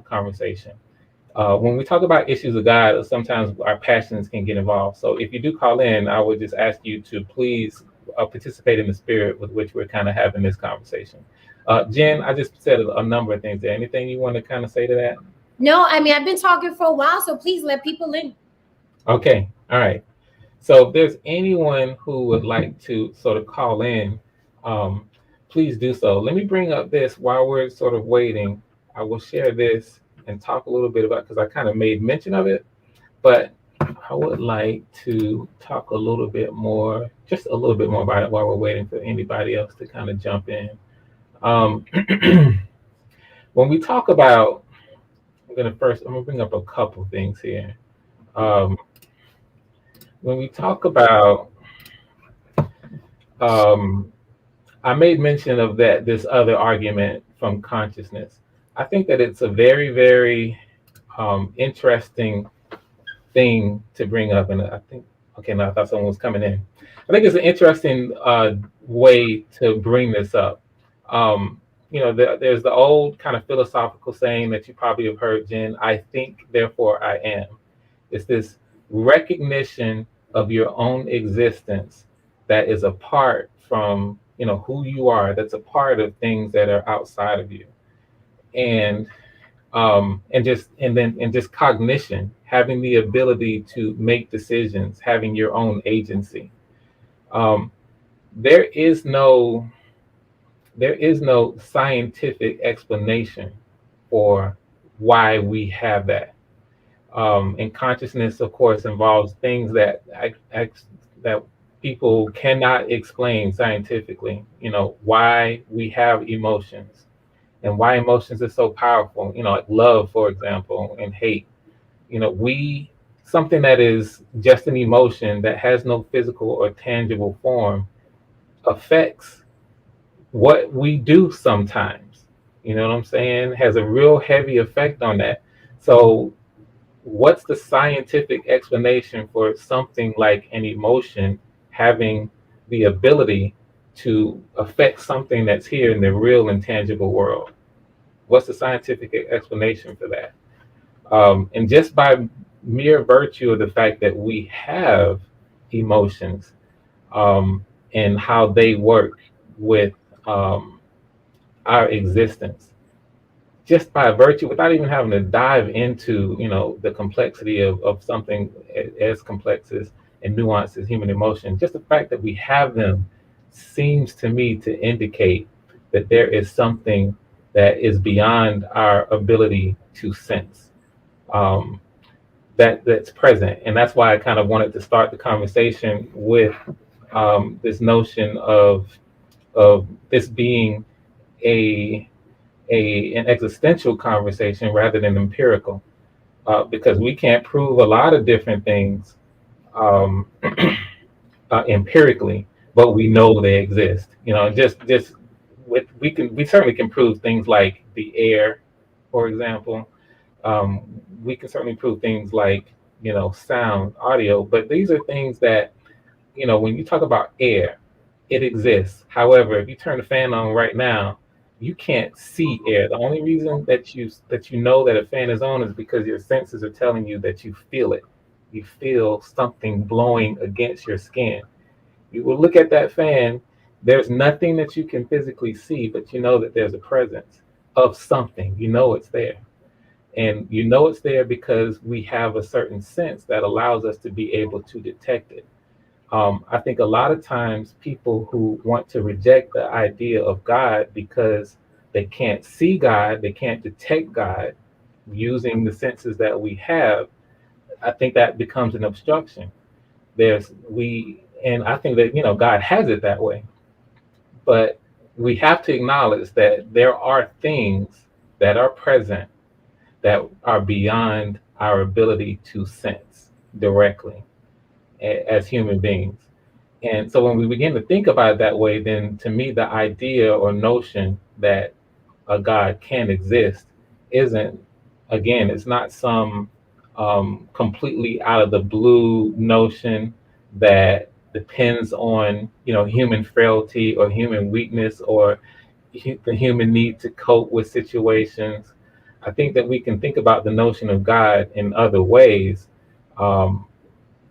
conversation. When we talk about issues of God, sometimes our passions can get involved. So if you do call in, I would just ask you to please participate in the spirit with which we're kind of having this conversation. Jen, I just said a number of things there. Anything you want to kind of say to that? No, I mean, I've been talking for a while, so please let people in. Okay, all right. So if there's anyone who would like to sort of call in, um, please do so. Let me bring up this while we're sort of waiting. I will share this and talk a little bit about, because I kind of made mention of it, but I would like to talk just a little bit more about it while we're waiting for anybody else to kind of jump in. When we talk about, I'm going to bring up a couple things here. When we talk about, I made mention of this other argument from consciousness. I think that it's a very, very interesting thing to bring up. And I think, okay, now I thought someone was coming in. I think it's an interesting way to bring this up. There's the old kind of philosophical saying that you probably have heard, Jen, I think, therefore I am. It's this recognition of your own existence that is apart from who you are, that's a part of things that are outside of you. And just cognition, having the ability to make decisions, having your own agency. There is no scientific explanation for why we have that. And consciousness, of course, involves things that people cannot explain scientifically. Why we have emotions and why emotions are so powerful. Like love, for example, and hate. Something that is just an emotion that has no physical or tangible form affects what we do sometimes. You know what I'm saying? Has a real heavy effect on that. So what's the scientific explanation for something like an emotion having the ability to affect something that's here in the real and tangible world? What's the scientific explanation for that? And just by mere virtue of the fact that we have emotions, and how they work with um, our existence, just by virtue, without even having to dive into, the complexity of something as complex as and nuanced as human emotion, just the fact that we have them seems to me to indicate that there is something that is beyond our ability to sense, um, that's present. And that's why I kind of wanted to start the conversation with this notion of this being a an existential conversation rather than empirical, because we can't prove a lot of different things um, empirically, but we know they exist. Just we certainly can prove things like the air, for example. We can certainly prove things like sound, audio, but these are things that when you talk about air, it exists. However, if you turn the fan on right now, you can't see air. The only reason that you know that a fan is on is because your senses are telling you that you feel it. You feel something blowing against your skin. You will look at that fan. There's nothing that you can physically see, but you know that there's a presence of something. You know it's there. And you know it's there because we have a certain sense that allows us to be able to detect it. I think a lot of times people who want to reject the idea of God because they can't see God, they can't detect God using the senses that we have, I think that becomes an obstruction. And I think that, God has it that way, but we have to acknowledge that there are things that are present that are beyond our ability to sense directly as human beings. And so when we begin to think about it that way, then to me, the idea or notion that a God can exist isn't, again, it's not some completely out of the blue notion that depends on, human frailty or human weakness or the human need to cope with situations. I think that we can think about the notion of God in other ways, um,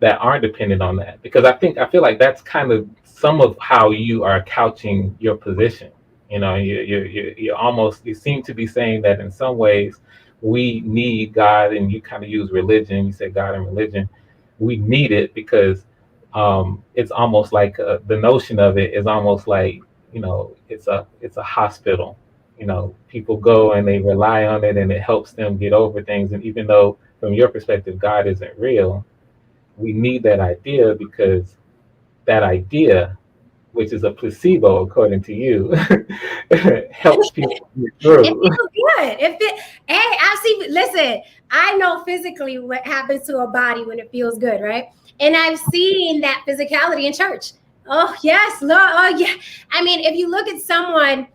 that aren't dependent on that, because I feel like that's kind of some of how you are couching your position. You seem to be saying that in some ways we need God, and you kind of use religion. You say God and religion, we need it because it's almost like the notion of it is almost like, it's a hospital. People go and they rely on it and it helps them get over things. And even though from your perspective God isn't real, we need that idea because that idea, which is a placebo according to you, helps people get It through. feels good. Hey, I see. Listen, I know physically what happens to a body when it feels good, right? And I've seen that physicality in church. Oh yes, Lord. Oh yeah. I mean, if you look at someone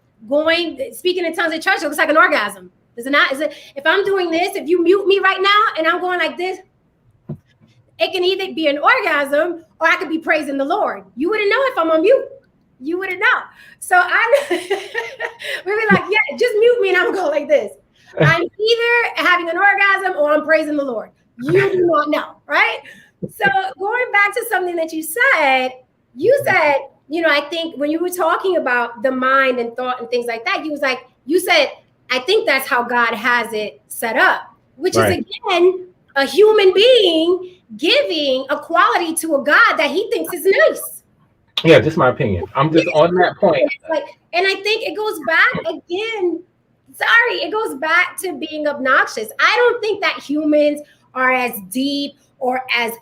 speaking in tongues in church, it looks like an orgasm. Is it not? Is it? If I'm doing this, if you mute me right now and I'm going like this, it can either be an orgasm or I could be praising the Lord. You wouldn't know if I'm on mute. You wouldn't know. So I we were like, yeah, just mute me and I'm going like this. I'm either having an orgasm or I'm praising the Lord. You do not know, right? So going back to something that you said, I think when you were talking about the mind and thought and things like that, you said, I think that's how God has it set up, which Right. is again a human being giving a quality to a God that he thinks is nice. Yeah, just my opinion. I'm just on that point. And I think it goes back again. Sorry, it goes back to being obnoxious. I don't think that humans are as deep or as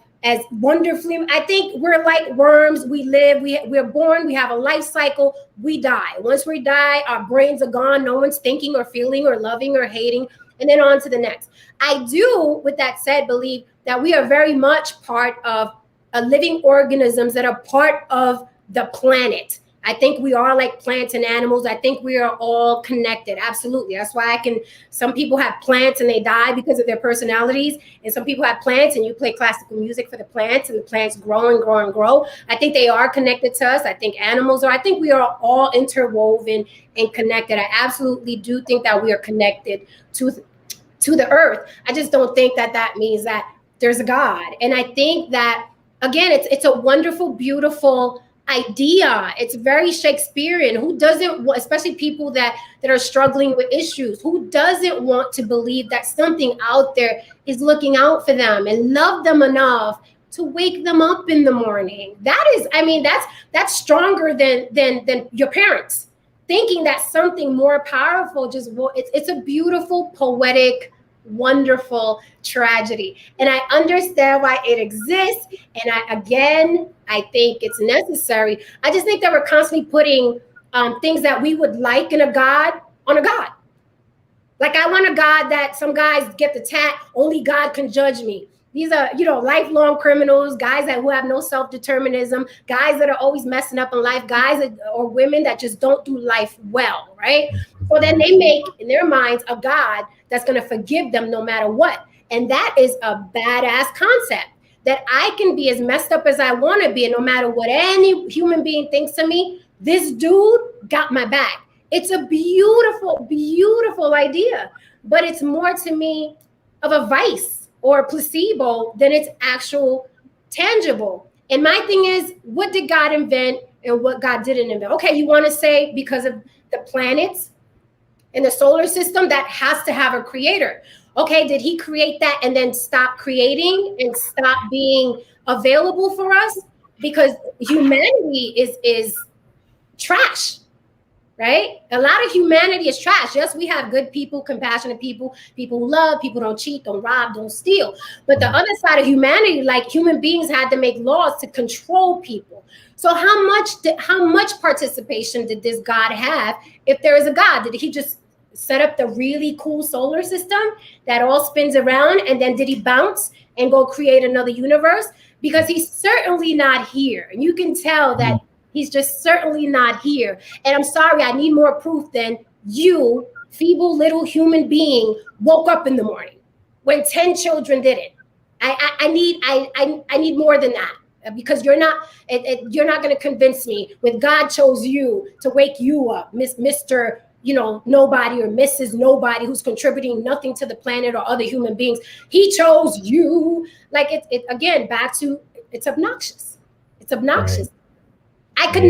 wonderfully. I think we're like worms. We live, we're born, we have a life cycle, we die. Once we die, our brains are gone. No one's thinking or feeling or loving or hating, and then on to the next. I do, with that said, believe that we are very much part of living organisms that are part of the planet. I think we are like plants and animals. I think we are all connected. Absolutely. That's why some people have plants and they die because of their personalities. And some people have plants and you play classical music for the plants and the plants grow and grow and grow. I think they are connected to us. I think animals are. I think we are all interwoven and connected. I absolutely do think that we are connected to the earth. I just don't think that means that there's a God. And I think that, again, it's a wonderful, beautiful idea. It's very Shakespearean. Who doesn't want, especially people that are struggling with issues, who doesn't want to believe that something out there is looking out for them and love them enough to wake them up in the morning? That is, I mean, that's stronger than your parents thinking that something more powerful just, it's a beautiful, poetic, wonderful tragedy. And I understand why it exists. And I think it's necessary. I just think that we're constantly putting things that we would like in a God on a God. Like, I want a God that some guys get the tat, only God can judge me. These are, lifelong criminals, guys who have no self-determinism, guys that are always messing up in life, guys or women that just don't do life well, right? So then they make in their minds a God that's going to forgive them no matter what. And that is a badass concept, that I can be as messed up as I want to be, and no matter what any human being thinks of me, this dude got my back. It's a beautiful, beautiful idea, but it's more to me of a vice or a placebo than it's actual tangible. And my thing is, what did God invent and what God didn't invent? Okay, you want to say because of the planets in the solar system, that has to have a creator. Okay, did he create that and then stop creating and stop being available for us? Because humanity is trash. Right? A lot of humanity is trash. Yes, we have good people, compassionate people, people who love, people don't cheat, don't rob, don't steal. But the other side of humanity, like, human beings had to make laws to control people. So how much participation did this God have? If there is a God, did he just set up the really cool solar system that all spins around, and then did he bounce and go create another universe? Because he's certainly not here. And you can tell that he's just certainly not here. And I'm sorry, I need more proof than you, feeble little human being, woke up in the morning when 10 children did it. I need more than that, because you're not going to convince me when God chose you to wake you up, Mr. Nobody or Mrs. Nobody, who's contributing nothing to the planet or other human beings. He chose you. Like, it again, back to, it's obnoxious. It's obnoxious. Right. I could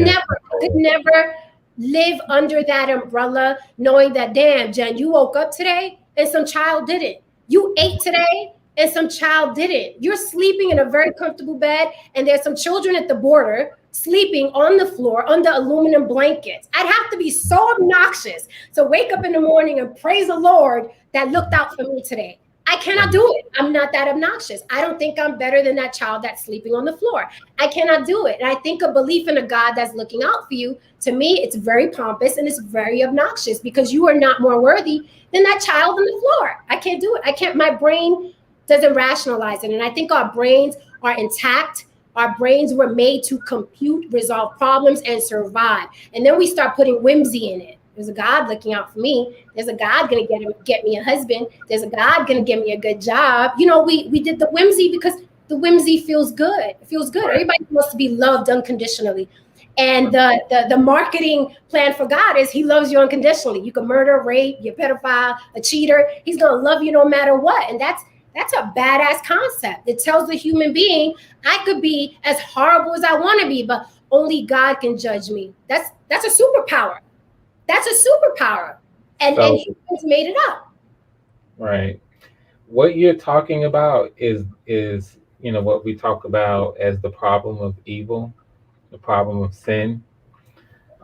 never live under that umbrella knowing that, damn, Jen, you woke up today and some child didn't. You ate today and some child didn't. You're sleeping in a very comfortable bed, and there's some children at the border sleeping on the floor under aluminum blankets. I'd have to be so obnoxious to wake up in the morning and praise the Lord that looked out for me today. I cannot do it. I'm not that obnoxious. I don't think I'm better than that child that's sleeping on the floor. I cannot do it. And I think a belief in a God that's looking out for you, to me, it's very pompous and it's very obnoxious, because you are not more worthy than that child on the floor. I can't do it. I can't. My brain doesn't rationalize it. And I think our brains are intact. Our brains were made to compute, resolve problems, and survive. And then we start putting whimsy in it. There's a God looking out for me. There's a God going to get me a husband. There's a God going to give me a good job. We did the whimsy because the whimsy feels good. It feels good. Everybody wants to be loved unconditionally. And the marketing plan for God is he loves you unconditionally. You can murder, rape, you're a pedophile, a cheater. He's going to love you no matter what. And that's a badass concept. It tells the human being, I could be as horrible as I want to be, but only God can judge me. That's a superpower. That's a superpower, and humans made it up. Right. What you're talking about is what we talk about as the problem of evil, the problem of sin.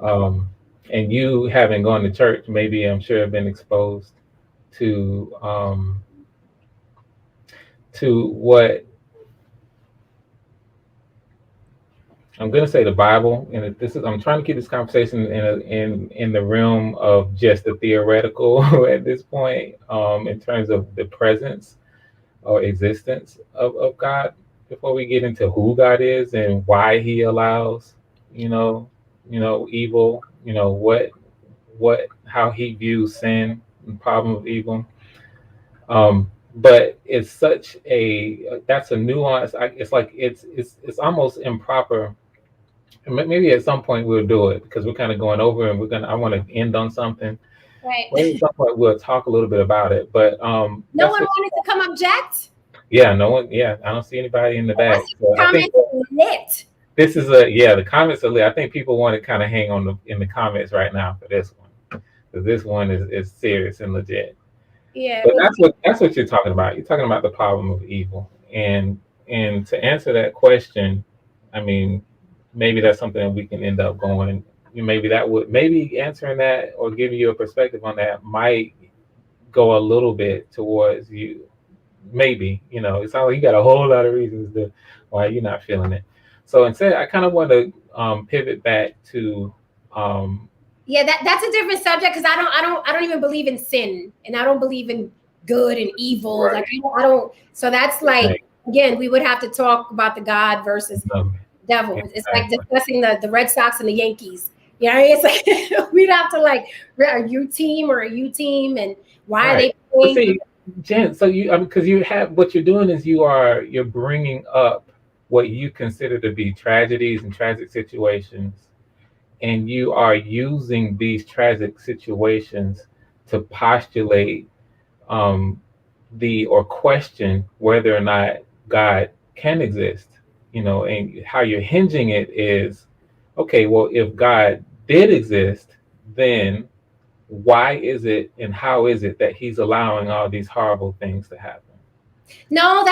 And you, having gone to church, maybe, I'm sure, have been exposed to what I'm going to say the Bible, and I'm trying to keep this conversation in the realm of just the theoretical at this point, in terms of the presence or existence of God, before we get into who God is and why he allows, evil, how he views sin and problem of evil. But it's such that's a nuance. It's like it's almost improper. Maybe at some point we'll do it because we're kind of going over and I want to end on something. Right. Maybe at some point we'll talk a little bit about it. But no one wanted to come object. Yeah, no one. Yeah, I don't see anybody in the back. So I think lit. This is the comments are lit. I think people want to kind of hang on in the comments right now for this one, because this one is serious and legit. Yeah, but that's what you're talking about. You're talking about the problem of evil, and to answer that question, I mean, maybe that's something that we can end up going. Maybe answering that or giving you a perspective on that might go a little bit towards you. Maybe, it's not like you got a whole lot of reasons why you're not feeling it. So instead, I kind of want to pivot back to. That's a different subject, because I don't even believe in sin, and I don't believe in good and evil. Right. Like I don't. So that's like, right. Again, we would have to talk about the God versus devil. Exactly. It's like discussing the Red Sox and the Yankees. It's like we'd have to like, are you team or are you team, and why are they playing? See, Jen, so because you have what you're doing is you're bringing up what you consider to be tragedies and tragic situations, and you are using these tragic situations to postulate or question whether or not God can exist. And how you're hinging it is, okay, well, if God did exist, then why is it and how is it that he's allowing all these horrible things to happen? No,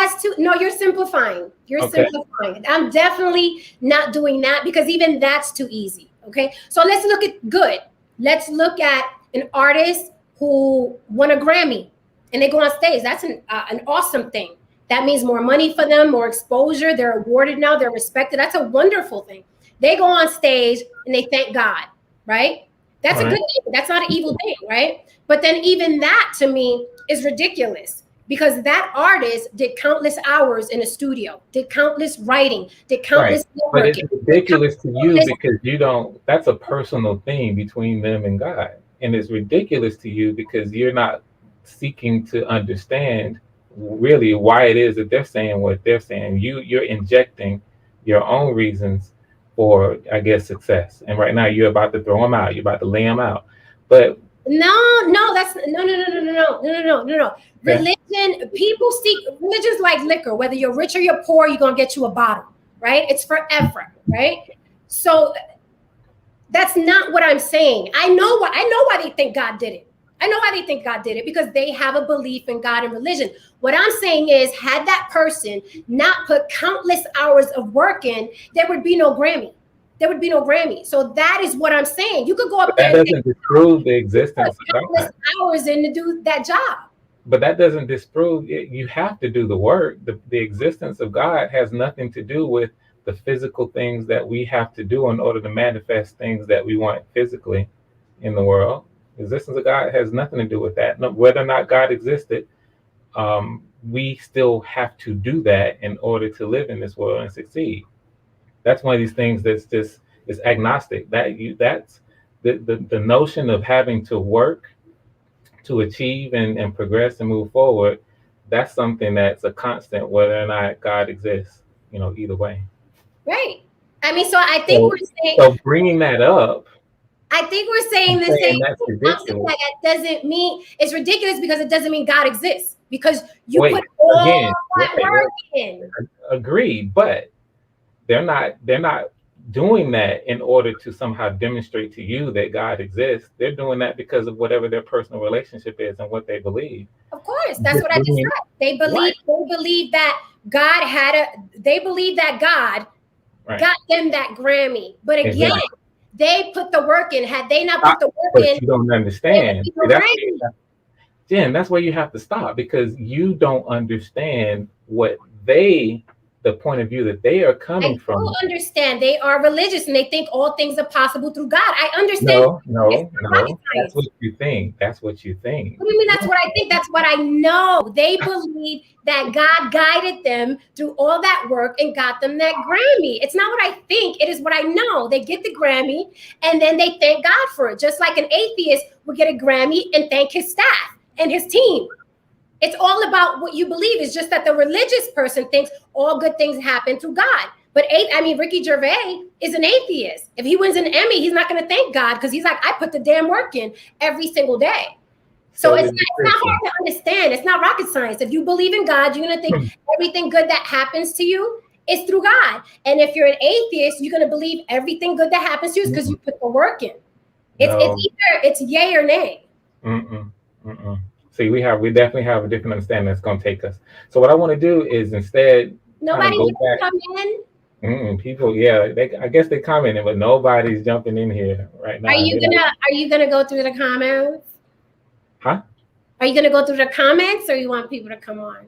you're simplifying. Simplifying. I'm definitely not doing that, because even that's too easy. Okay. So let's look at good. Let's look at an artist who won a Grammy and they go on stage. That's an awesome thing. That means more money for them, more exposure. They're awarded now. They're respected. That's a wonderful thing. They go on stage and they thank God, right? That's a good thing. That's not an evil thing, right? But then even that to me is ridiculous, because that artist did countless hours in a studio, did countless writing, did countless networking. But it's ridiculous to you because that's a personal thing between them and God. And it's ridiculous to you because you're not seeking to understand really why it is that they're saying what they're saying. You're injecting your own reasons for, I guess, success. And right now you're about to throw them out. You're about to lay them out. But no, that's no. Religion, religion's like liquor. Whether you're rich or you're poor, you're gonna get you a bottle, right? It's forever, right? So that's not what I'm saying. I know why they think God did it. I know why they think God did it, because they have a belief in God and religion. What I'm saying is, had that person not put countless hours of work in, there would be no Grammy. There would be no Grammy. So that is what I'm saying. You could go up there. That doesn't disprove the existence of countless hours in to do that job. But that doesn't disprove it. You have to do the work. The existence of God has nothing to do with the physical things that we have to do in order to manifest things that we want physically in the world. The existence of God has nothing to do with that. No, whether or not God existed, we still have to do that in order to live in this world and succeed. That's one of these things that's just is agnostic. That's the notion of having to work to achieve and progress and move forward. That's something that's a constant, whether or not God exists. Either way. Right. I mean, so I think we're saying. So bringing that up. I think we're saying the same thing. That doesn't mean it's ridiculous, because it doesn't mean God exists, because you put all that work in. Agreed, but they're not doing that in order to somehow demonstrate to you that God exists. They're doing that because of whatever their personal relationship is and what they believe. Of course, that's what I just said. They believe that God got them that Grammy. But again, they put the work in. Had they not put the work in, you don't understand. Jen, that's where you have to stop, because you don't understand what they the point of view that they are coming I from. do understand they are religious and they think all things are possible through God. I understand. No, It's no, not rocket no. That's science. what you think. That's what you think. What do you mean that's what I think? That's what I know. They believe that God guided them through all that work and got them that Grammy. It's not what I think. It is what I know. They get the Grammy and then they thank God for it. Just like an atheist would get a Grammy and thank his staff and his team. It's all about what you believe. It's just that the religious person thinks all good things happen through God. But Ricky Gervais is an atheist. If he wins an Emmy, he's not going to thank God because he's like, I put the damn work in every single day. So it's not hard to understand. It's not rocket science. If you believe in God, you're going to think everything good that happens to you is through God. And if you're an atheist, you're going to believe everything good that happens to you is because you put the work in. It's yay or nay. See, we definitely have a different understanding that's going to take us. So what I want to do is instead nobody go back. Come in. People, yeah, I guess they commented, but nobody's jumping in here right now. Are you gonna go through the comments? Huh? Are you gonna go through the comments, or you want people to come on?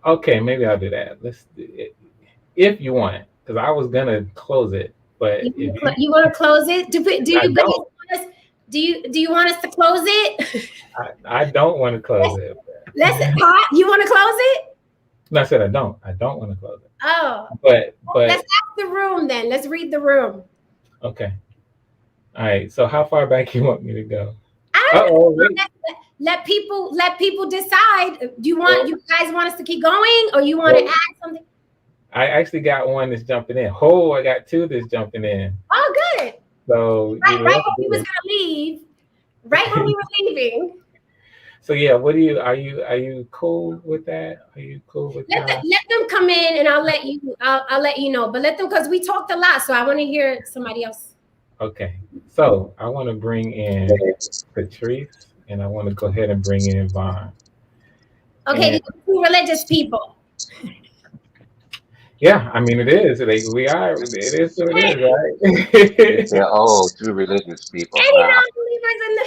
Okay, maybe I'll do that. Let's do it if you want, because I was gonna close it, but you want to close it? Do you want us to close it? I don't want to close it. You want to close it? No, I said I don't. I don't want to close it. Oh. But let's ask the room then. Let's read the room. Okay. All right. So how far back you want me to go? I don't know. Let people decide. Do you guys want us to keep going, or you want to add something? I actually got one that's jumping in. Oh, I got two that's jumping in. Oh, good. So right when we was gonna leave, right when we were leaving. So yeah, are you cool with that? Are you cool with that? Let them come in, and I'll let you know. But let them, because we talked a lot, so I want to hear somebody else. Okay, so I want to bring in Patrice, and I want to go ahead and bring in Vaughn. Okay, these are two religious people. Yeah, I mean it is. It is what it is, right? They're all two religious people. Any Wow. non-believers in the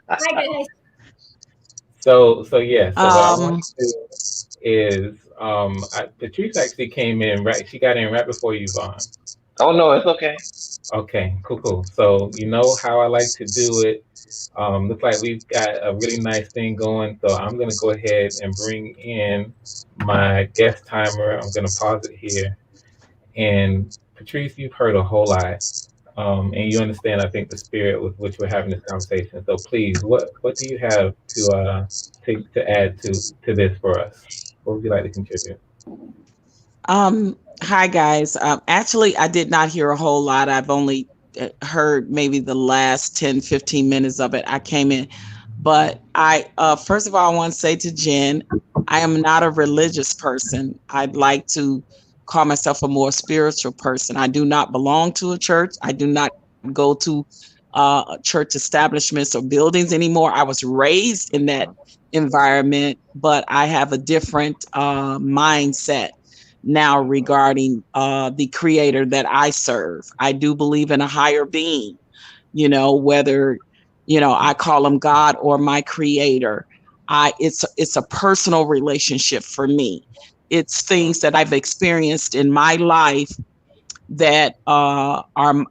my goodness. So yeah. So what I want to do is Patrice actually came in right. She got in right before you, Vaughn. Oh no, it's okay. Okay, cool. So you know how I like to do it. Looks like we've got a really nice thing going. So I'm gonna go ahead and bring in my guest timer. I'm gonna pause it here. And Patrice, you've heard a whole lot. And you understand, I think, the spirit with which we're having this conversation. So please, what do you have to add to this for us? What would you like to contribute? Hi guys. Actually, I did not hear a whole lot. I've only heard maybe the last 10-15 minutes of it. I came in, but I first of all, I want to say to Jen, I am not a religious person. I'd like to call myself a more spiritual person. I do not belong to a church. I do not go to church establishments or buildings anymore. I was raised in that environment, but I have a different mindset now regarding the creator that I serve. I do believe in a higher being, whether, I call him God or my creator. It's a personal relationship for me. It's things that I've experienced in my life that are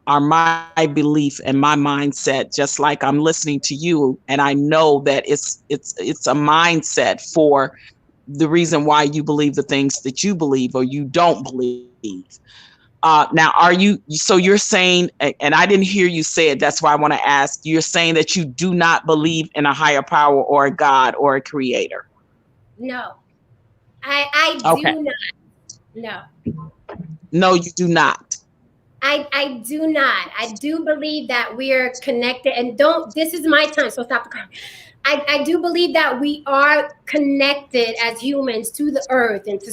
my belief and my mindset, just like I'm listening to you. And I know that it's a mindset for the reason why you believe the things that you believe or you don't believe. Now, so you're saying, and I didn't hear you say it, that's why I want to ask, you're saying that you do not believe in a higher power or a God or a creator? No. I do not. No. No, you do not. I do not. I do believe that we are connected, and this is my time, so stop the comment. I do believe that we are connected as humans to the earth and to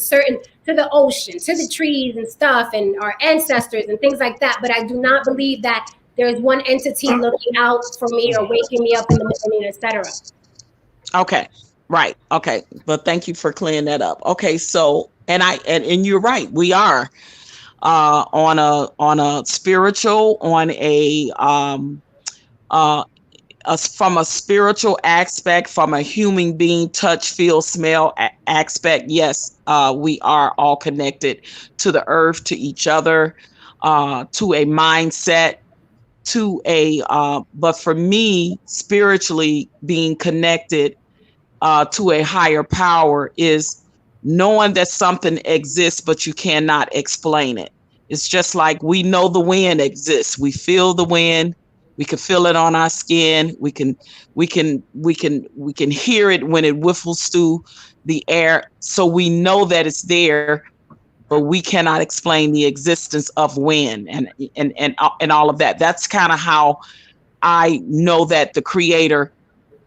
the ocean, to the trees and stuff, and our ancestors and things like that. But I do not believe that there's one entity looking out for me or waking me up in the morning, etc. Okay. Right. Okay. But thank you for clearing that up. Okay. So, and you're right. We are on a spiritual, on a from a spiritual aspect, from a human being, touch, feel, smell aspect, yes, we are all connected to the earth, to each other, to a mindset, but for me, spiritually being connected to a higher power is knowing that something exists, but you cannot explain it. It's just like we know the wind exists. We feel the wind. We can feel it on our skin. We can hear it when it whiffles through the air. So we know that it's there, but we cannot explain the existence of wind and all of that. That's kind of how I know that the creator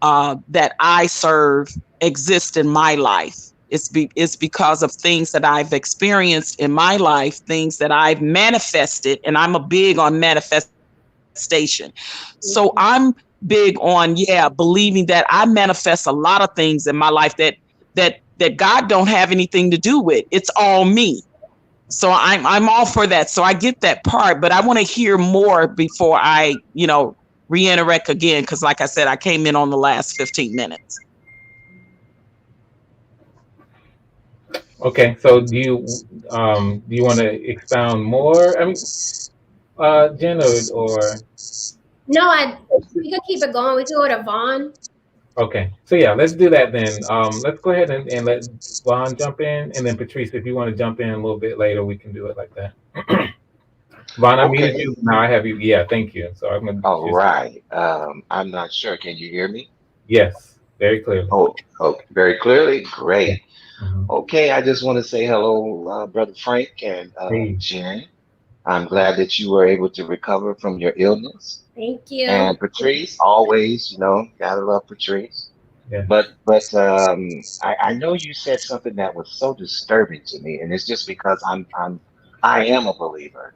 that I serve exists in my life. It's because of things that I've experienced in my life, things that I've manifested, and I'm a big on manifestation. So I'm big on, believing that I manifest a lot of things in my life that God don't have anything to do with. It's all me. So I'm all for that. So I get that part, but I want to hear more before I, reinteract again, because like I said, I came in on the last 15 minutes. Okay, so do you want to expound more? I mean, Jen, or No, we could keep it going. We could go to Vaughn. okay, so yeah, let's do that then. Let's go ahead and let Vaughn jump in, and then Patrice, if you want to jump in a little bit later, we can do it like that. Vaughn, I muted you. Now I have you. Yeah, thank you. So I'm gonna. All right. I'm not sure. Can you hear me? Yes, very clearly. Oh, okay. Very clearly. Great. Mhm. Okay. I just want to say hello, Brother Frank and Hey. Jen. I'm glad that you were able to recover from your illness. Thank you. And Patrice, always, gotta love Patrice. Yeah. But I know you said something that was so disturbing to me, and it's just because I am a believer,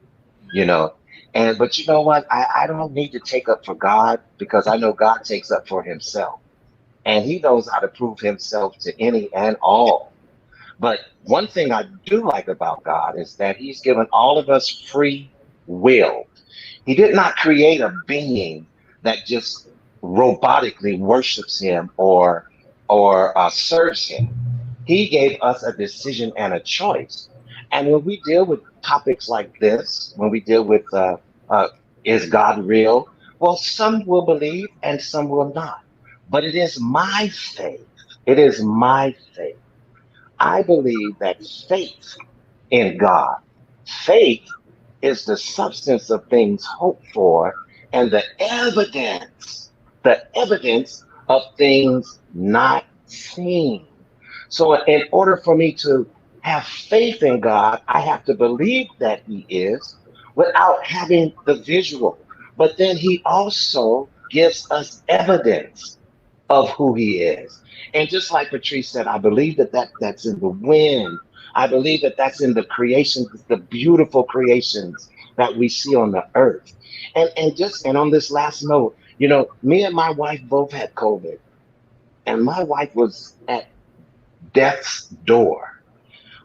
you know. But you know what? I don't need to take up for God because I know God takes up for himself. And he knows how to prove himself to any and all. But one thing I do like about God is that he's given all of us free will. He did not create a being that just robotically worships him or serves him. He gave us a decision and a choice. And when we deal with topics like this, when we deal with is God real? Well, some will believe and some will not. But it is my faith. It is my faith. I believe that faith in God, faith is the substance of things hoped for and the evidence of things not seen. So in order for me to have faith in God, I have to believe that he is without having the visual. But then he also gives us evidence of who he is. And just like Patrice said, I believe that's in the wind. I believe that that's in the creations, the beautiful creations that we see on the earth. And on this last note, me and my wife both had COVID, and my wife was at death's door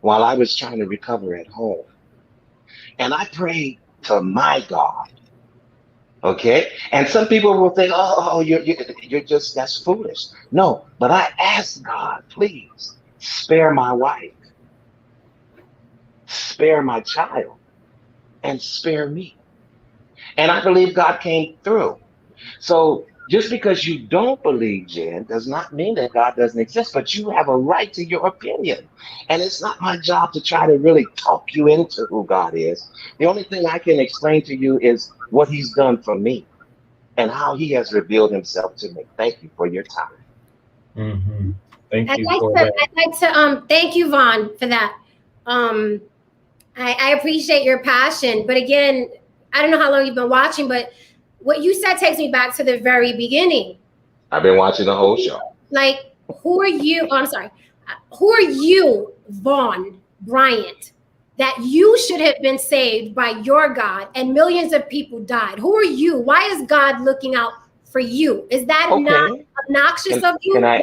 while I was trying to recover at home. And I prayed to my God. Okay. And some people will think, oh, you're just, that's foolish. No, but I asked God, please spare my wife, spare my child, and spare me. And I believe God came through. So just because you don't believe, Jen, does not mean that God doesn't exist, but you have a right to your opinion. And it's not my job to try to really talk you into who God is. The only thing I can explain to you is what he's done for me and how he has revealed himself to me. Thank you for your time. Mm-hmm. Thank you I'd like to thank you, Vaughn, for that. I appreciate your passion, but again, I don't know how long you've been watching, but what you said takes me back to the very beginning. I've been watching the whole show. Like, who are you? Oh, I'm sorry. Who are you, Vaughn Bryant, that you should have been saved by your God and millions of people died? Who are you? Why is God looking out for you? Is that not obnoxious of you? Why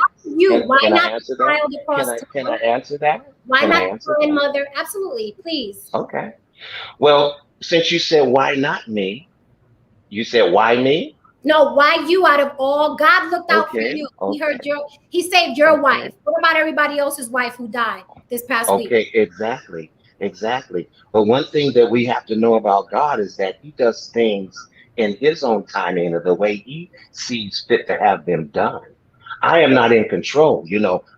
not the child across town? Can I answer that? Why not the grandmother? Absolutely, please. Okay. Well, since you said why not me, you said why me? No, why you out of all? God looked out for Okay, you. He okay, heard he saved your okay. wife. What about everybody else's wife who died this past week? Okay, exactly, exactly. But one thing that we have to know about God is that He does things in His own timing and the way He sees fit to have them done. I am not in control.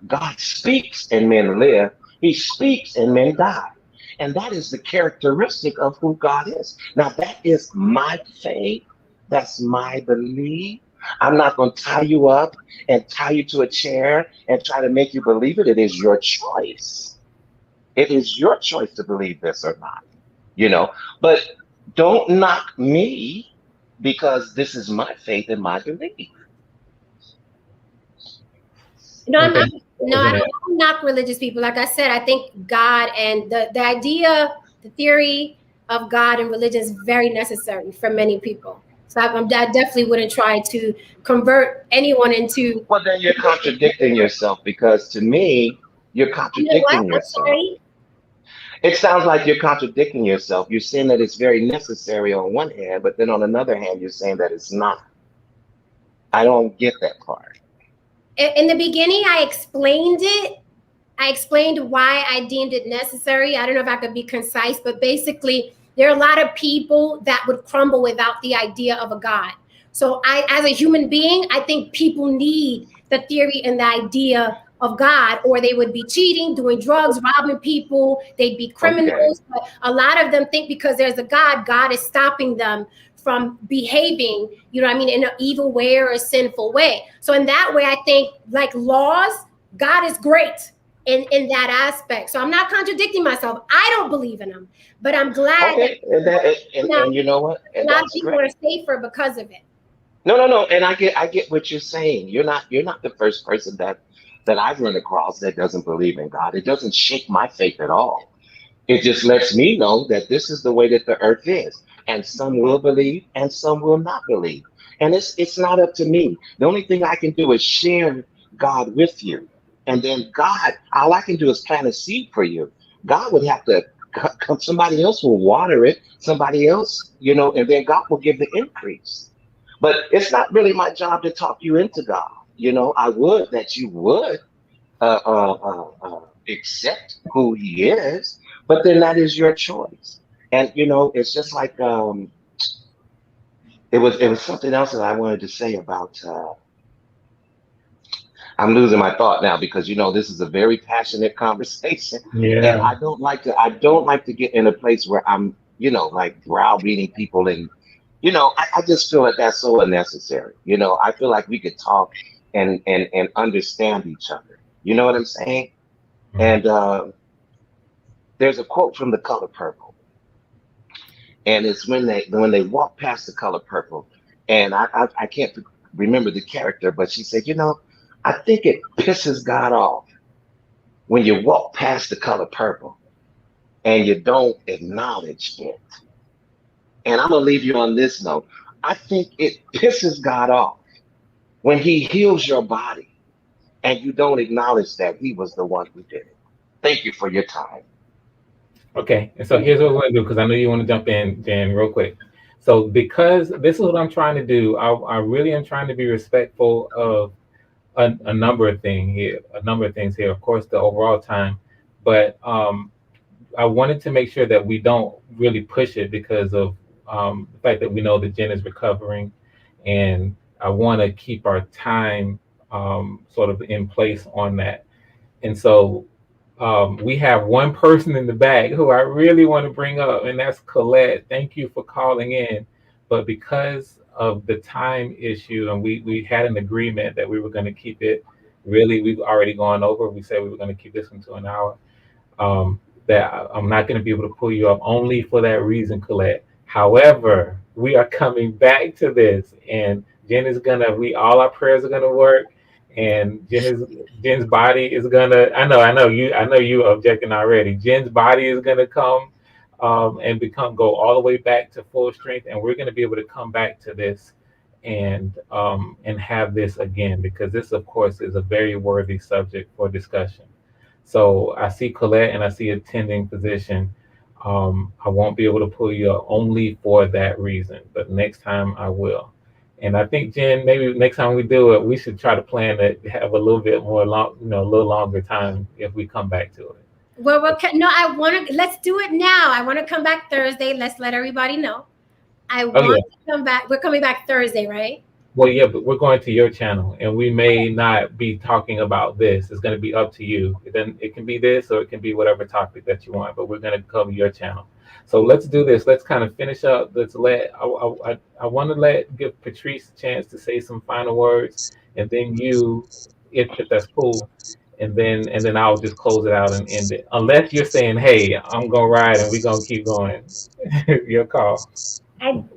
God speaks and men live. He speaks and men die. And that is the characteristic of who God is. Now, that is my faith. That's my belief. I'm not going to tie you up and tie you to a chair and try to make you believe it. It is your choice. It is your choice to believe this or not, you know. But don't knock me because this is my faith and my belief. No, I'm, Okay. I'm no, I don't knock religious people. Like I said, I think God and the idea, the theory of God and religion is very necessary for many people. So I definitely wouldn't try to convert anyone into. Well, then you're contradicting yourself because to me, you're You know what? contradicting I'm yourself. sorry. It sounds like you're contradicting yourself. You're saying that it's very necessary on one hand, but then on another hand, you're saying that it's not. I don't get that part. In the beginning, I explained it. I explained why I deemed it necessary. I don't know if I could be concise, but basically, there are a lot of people that would crumble without the idea of a God. So, as a human being, I think people need the theory and the idea of God, or they would be cheating, doing drugs, robbing people, they'd be Okay. criminals. But a lot of them think because there's a God, God is stopping them from behaving, you know what I mean, in an evil way or a sinful way. So, in that way, I think like laws, God is great in that aspect. So I'm not contradicting myself. I don't believe in them, but I'm glad that Okay. And you know what? a And lot of that's people are great. safer because of it. No, no, no. And I get what you're saying. You're not the first person that I've run across that doesn't believe in God. It doesn't shake my faith at all. It just lets me know that this is the way that the earth is. And some will believe and some will not believe. And it's not up to me. The only thing I can do is share God with you. And then God, all I can do is plant a seed for you. God would have to come, somebody else will water it, somebody else, and then God will give the increase. But it's not really my job to talk you into God. I would that you would accept who he is, but then that is your choice. And it's just like it was something else that I wanted to say about. I'm losing my thought now because this is a very passionate conversation, and Yeah. I don't like to get in a place where I'm like browbeating people, and I just feel that that's so unnecessary. I feel like we could talk and understand each other. You know what I'm saying? Mhm. And there's a quote from The Color Purple, and it's when they walk past the color purple, and I can't remember the character, but she said, I think it pisses God off when you walk past the color purple and you don't acknowledge it. And I'm gonna leave you on this note. I think it pisses God off when He heals your body and you don't acknowledge that He was the one who did it. Thank you for your time. Okay, and so here's what we're gonna do because I know you want to jump in, Jen, real quick. So because this is what I'm trying to do, I really am trying to be respectful of a number of things here, a number of things here. Of course, the overall time, but I wanted to make sure that we don't really push it because of the fact that we know that Jen is recovering, and I want to keep our time sort of in place on that. And so we have one person in the back who I really want to bring up, and that's Colette. Thank you for calling in. But because of the time issue, and we had an agreement that we were going to keep it really, we've already gone over. We said we were going to keep this one to an hour. That I'm not going to be able to pull you up only for that reason, Colette. However, we are coming back to this, and Jen is gonna. We all our prayers are gonna work, and Jen's body is gonna. I know you objecting already. Jen's body is gonna come, and go all the way back to full strength, and we're gonna be able to come back to this, and have this again because this, of course, is a very worthy subject for discussion. So I see Colette and I see attending physician. I won't be able to pull you up only for that reason, but next time I will. And I think, Jen, maybe next time we do it, we should try to plan to have a little bit more long, a little longer time if we come back to it. Well, no, I want to. Let's do it now. I want to come back Thursday. Let's let everybody know. I want to come back. We're coming back Thursday, right? Well, yeah, but we're going to your channel, and we may not be talking about this. It's going to be up to you. Then it can be this, or it can be whatever topic that you want. But we're going to cover your channel. So let's do this. Let's kind of finish up. Let's let. I want to give Patrice a chance to say some final words, and then you, if that's cool, and then I'll just close it out and end it. Unless you're saying, "Hey, I'm gonna ride and we're gonna keep going." Your call. And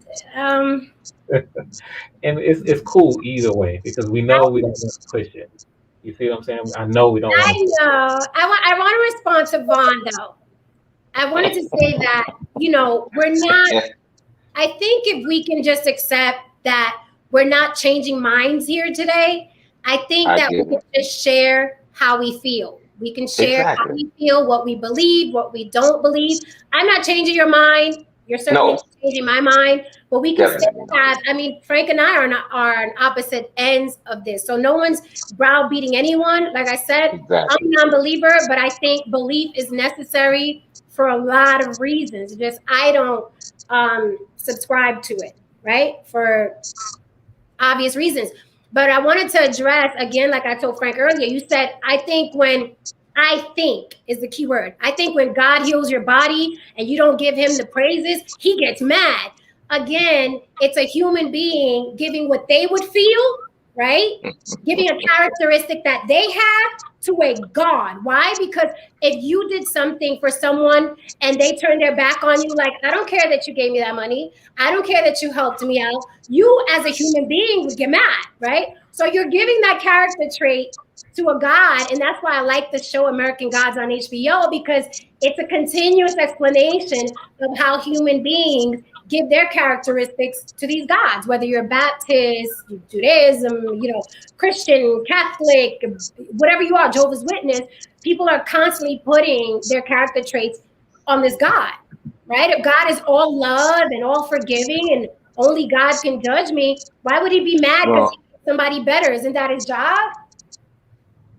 it's cool either way because we know we don't want to push it. You see what I'm saying? I know we don't want to. I know. I want to respond to Vaughn though. I wanted to say that, we're not, I think if we can just accept that we're not changing minds here today, I think that we can just share how we feel. We can share how we feel, what we believe, what we don't believe. I'm not changing your mind. You're certainly changing my mind, but we can still have, Frank and I are on opposite ends of this. So no one's browbeating anyone. Like I said, I'm a non-believer, but I think belief is necessary for a lot of reasons. Just I don't subscribe to it, right? For obvious reasons. But I wanted to address, again, like I told Frank earlier, you said, I think is the key word. I think when God heals your body and you don't give him the praises, he gets mad. Again, it's a human being giving what they would feel, right? Giving a characteristic that they have to a God. Why? Because if you did something for someone and they turned their back on you, like, I don't care that you gave me that money. I don't care that you helped me out. You as a human being would get mad, right? So you're giving that character trait to a God. And that's why I like the show American Gods on HBO, because it's a continuous explanation of how human beings give their characteristics to these gods, whether you're Baptist, Judaism, Christian, Catholic, whatever you are, Jehovah's Witness, people are constantly putting their character traits on this God, right? If God is all love and all forgiving and only God can judge me, why would he be mad because he makes somebody better? Isn't that his job?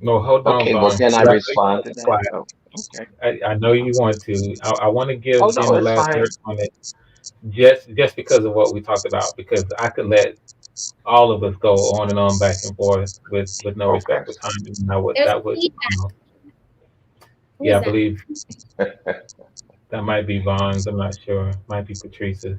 No, hold on. Okay, well, can I respond to that? Oh, okay. I know you want to. I want to give Jen the last word on it, just because of what we talked about, because I could let all of us go on and on back and forth with no respect for time. And that would I believe that might be Vaughn's. I'm not sure. Might be Patrice's.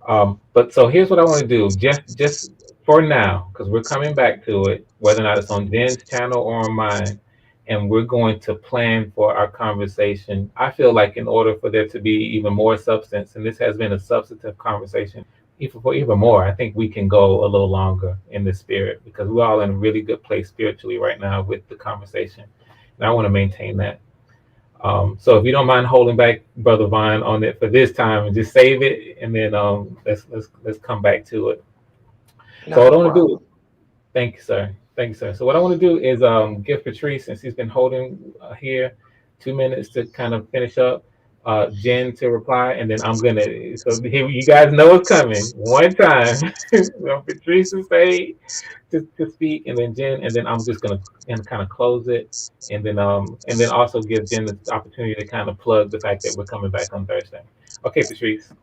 But so here's what I want to do. Just for now, because we're coming back to it, whether or not it's on Jen's channel or on mine, and we're going to plan for our conversation. I feel like in order for there to be even more substance, and this has been a substantive conversation, even more, I think we can go a little longer in the spirit, because we're all in a really good place spiritually right now with the conversation, and I want to maintain that. So if you don't mind holding back, Brother Vaughn, on it for this time, and just save it, and then let's come back to it. So what I want to do, thank you, sir. So what I want to do is give Patrice, since he's been holding here, 2 minutes to kind of finish up, Jen to reply, and then I'm gonna. So here, you guys know it's coming. One time, Patrice will say to speak, and then Jen, and then I'm just gonna kind of close it, and then also give Jen the opportunity to kind of plug the fact that we're coming back on Thursday. Okay, Patrice.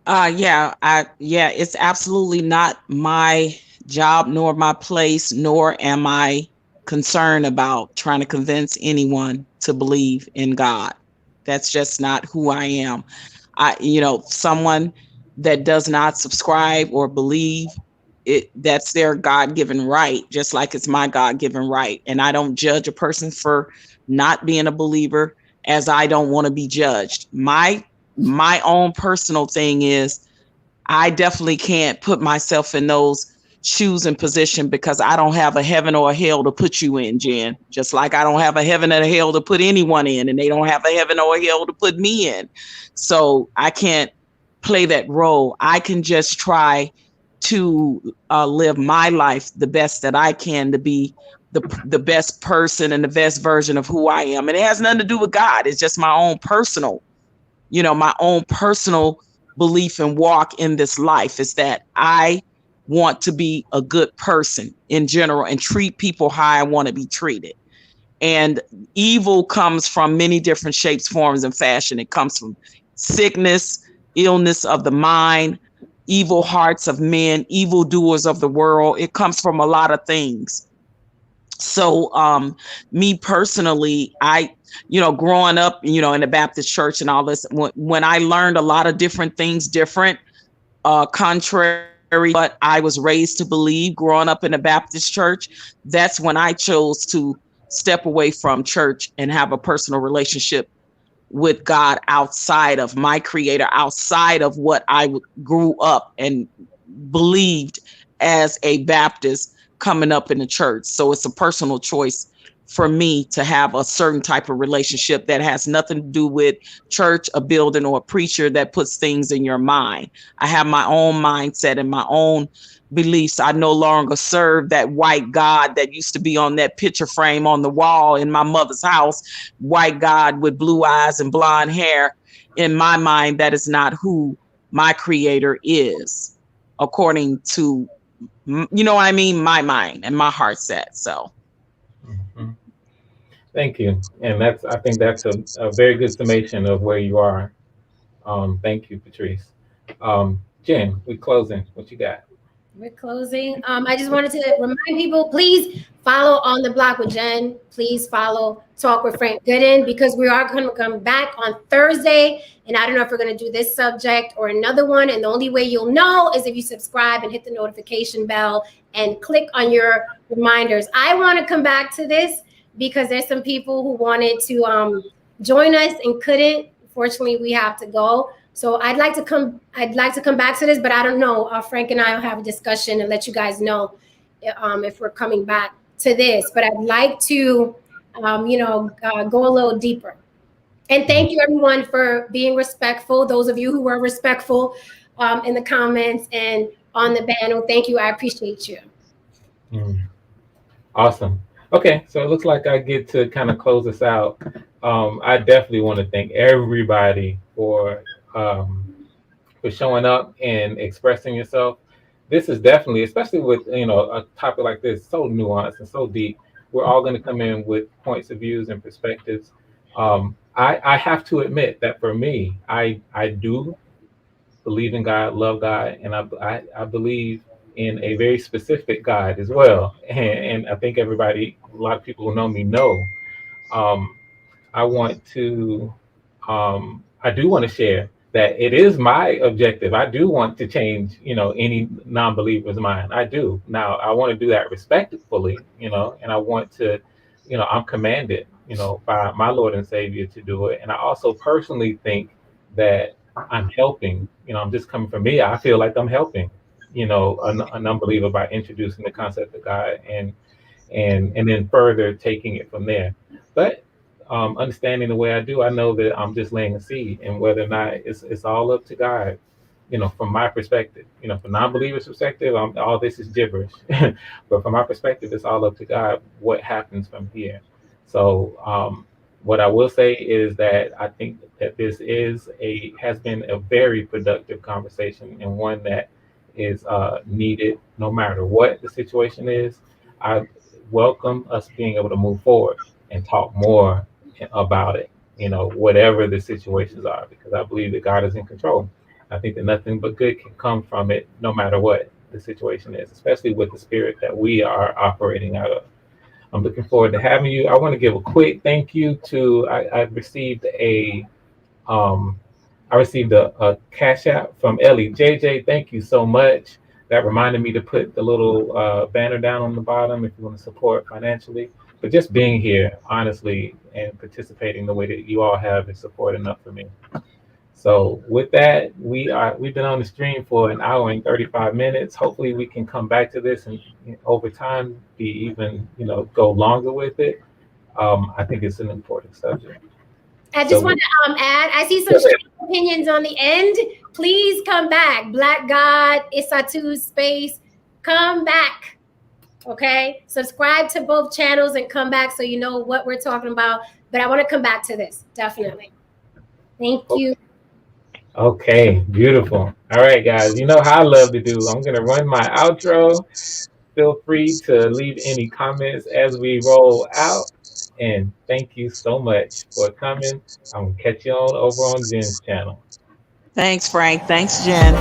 It's absolutely not my job nor my place, nor am I concerned about trying to convince anyone to believe in God. That's just not who I am. Someone that does not subscribe or believe it, that's their God-given right, just like it's my God-given right. And I don't judge a person for not being a believer, as I don't want to be judged. My own personal thing is I definitely can't put myself in those shoes and position, because I don't have a heaven or a hell to put you in, Jen, just like I don't have a heaven and a hell to put anyone in, and they don't have a heaven or a hell to put me in. So I can't play that role. I can just try to live my life the best that I can, to be the best person and the best version of who I am. And it has nothing to do with God. It's just my own personal belief and walk in this life is that I want to be a good person in general and treat people how I want to be treated. And evil comes from many different shapes, forms, and fashion. It comes from sickness, illness of the mind, evil hearts of men, evil doers of the world. It comes from a lot of things. So me personally, growing up, in the Baptist church and all this, when I learned a lot of different things, contrary what I was raised to believe growing up in the Baptist church, that's when I chose to step away from church and have a personal relationship with God outside of my creator, outside of what I grew up and believed as a Baptist coming up in the church. So it's a personal choice for me to have a certain type of relationship that has nothing to do with church, a building, or a preacher that puts things in your mind. I have my own mindset and my own beliefs. I no longer serve that white God that used to be on that picture frame on the wall in my mother's house, white God with blue eyes and blonde hair. In my mind, that is not who my creator is, according to, my mind and my heart set. So. Mm-hmm. Thank you. And I think that's a very good summation of where you are. Thank you, Patrice. Jen, we're closing. What you got? We're closing. I just wanted to remind people, please follow On the Block with Jen. Please follow Talk with Frank Gooden, because we are going to come back on Thursday. And I don't know if we're going to do this subject or another one. And the only way you'll know is if you subscribe and hit the notification bell and click on your reminders. I want to come back to this because there's some people who wanted to join us and couldn't. Fortunately, we have to go. So I'd like to come back to this, but I don't know. Frank and I will have a discussion and let you guys know if we're coming back to this. But I'd like to, go a little deeper. And thank you, everyone, for being respectful. Those of you who were respectful in the comments and on the panel, thank you. I appreciate you. Awesome. Okay, so it looks like I get to kind of close this out. I definitely want to thank everybody for showing up and expressing yourself. This is definitely, especially with a topic like this, so nuanced and so deep. We're all going to come in with points of views and perspectives. I have to admit that for me, I do believe in God, love God, and I believe in a very specific God as well. And I think a lot of people who know me know. I do want to share that it is my objective. I do want to change, any non-believer's mind. I do. Now, I want to do that respectfully, and I want to, I'm commanded, by my Lord and Savior to do it. And I also personally think that I'm helping, I'm just coming from me. I feel like I'm helping, an unbeliever by introducing the concept of God and then further taking it from there. But understanding the way I do, I know that I'm just laying a seed, and whether or not it's all up to God, from my perspective. From non-believers' perspective, all this is gibberish. But from my perspective, it's all up to God what happens from here. So what I will say is that I think that this has been a very productive conversation, and one that is needed no matter what the situation is. I welcome us being able to move forward and talk more about it, whatever the situations are, because I believe that God is in control. I think that nothing but good can come from it, no matter what the situation is, especially with the spirit that we are operating out of. I'm looking forward to having you. I want to give a quick thank you to, I received a Cash App from Ellie. JJ, thank you so much. That reminded me to put the little banner down on the bottom if you want to support financially. But just being here, honestly, and participating the way that you all have is support enough for me. So with that, we've been on the stream for an hour and 35 minutes. Hopefully we can come back to this and over time be even, go longer with it. I think it's an important subject. I just want to add, I see some strong opinions on the end. Please come back. Black God, Isatu Space, come back. Okay, subscribe to both channels and come back so you know what we're talking about. But I want to come back to this, definitely. Thank you. Okay, beautiful. All right, guys. You know how I love to do. I'm gonna run my outro. Feel free to leave any comments as we roll out. And thank you so much for coming. I'm gonna catch you on over on Jen's channel. Thanks, Frank. Thanks, Jen.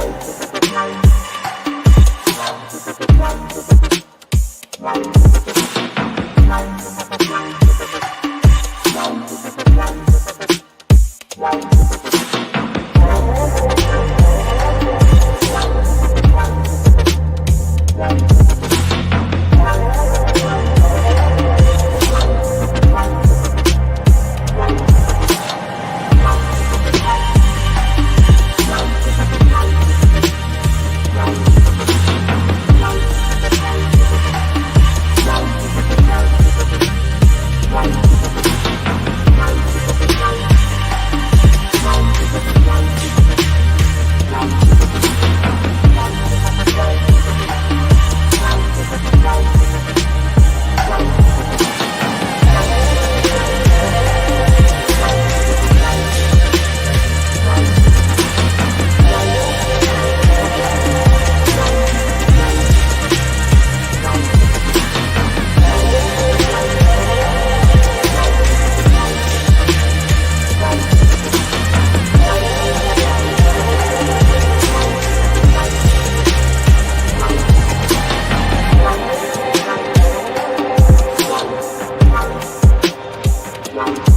Wow.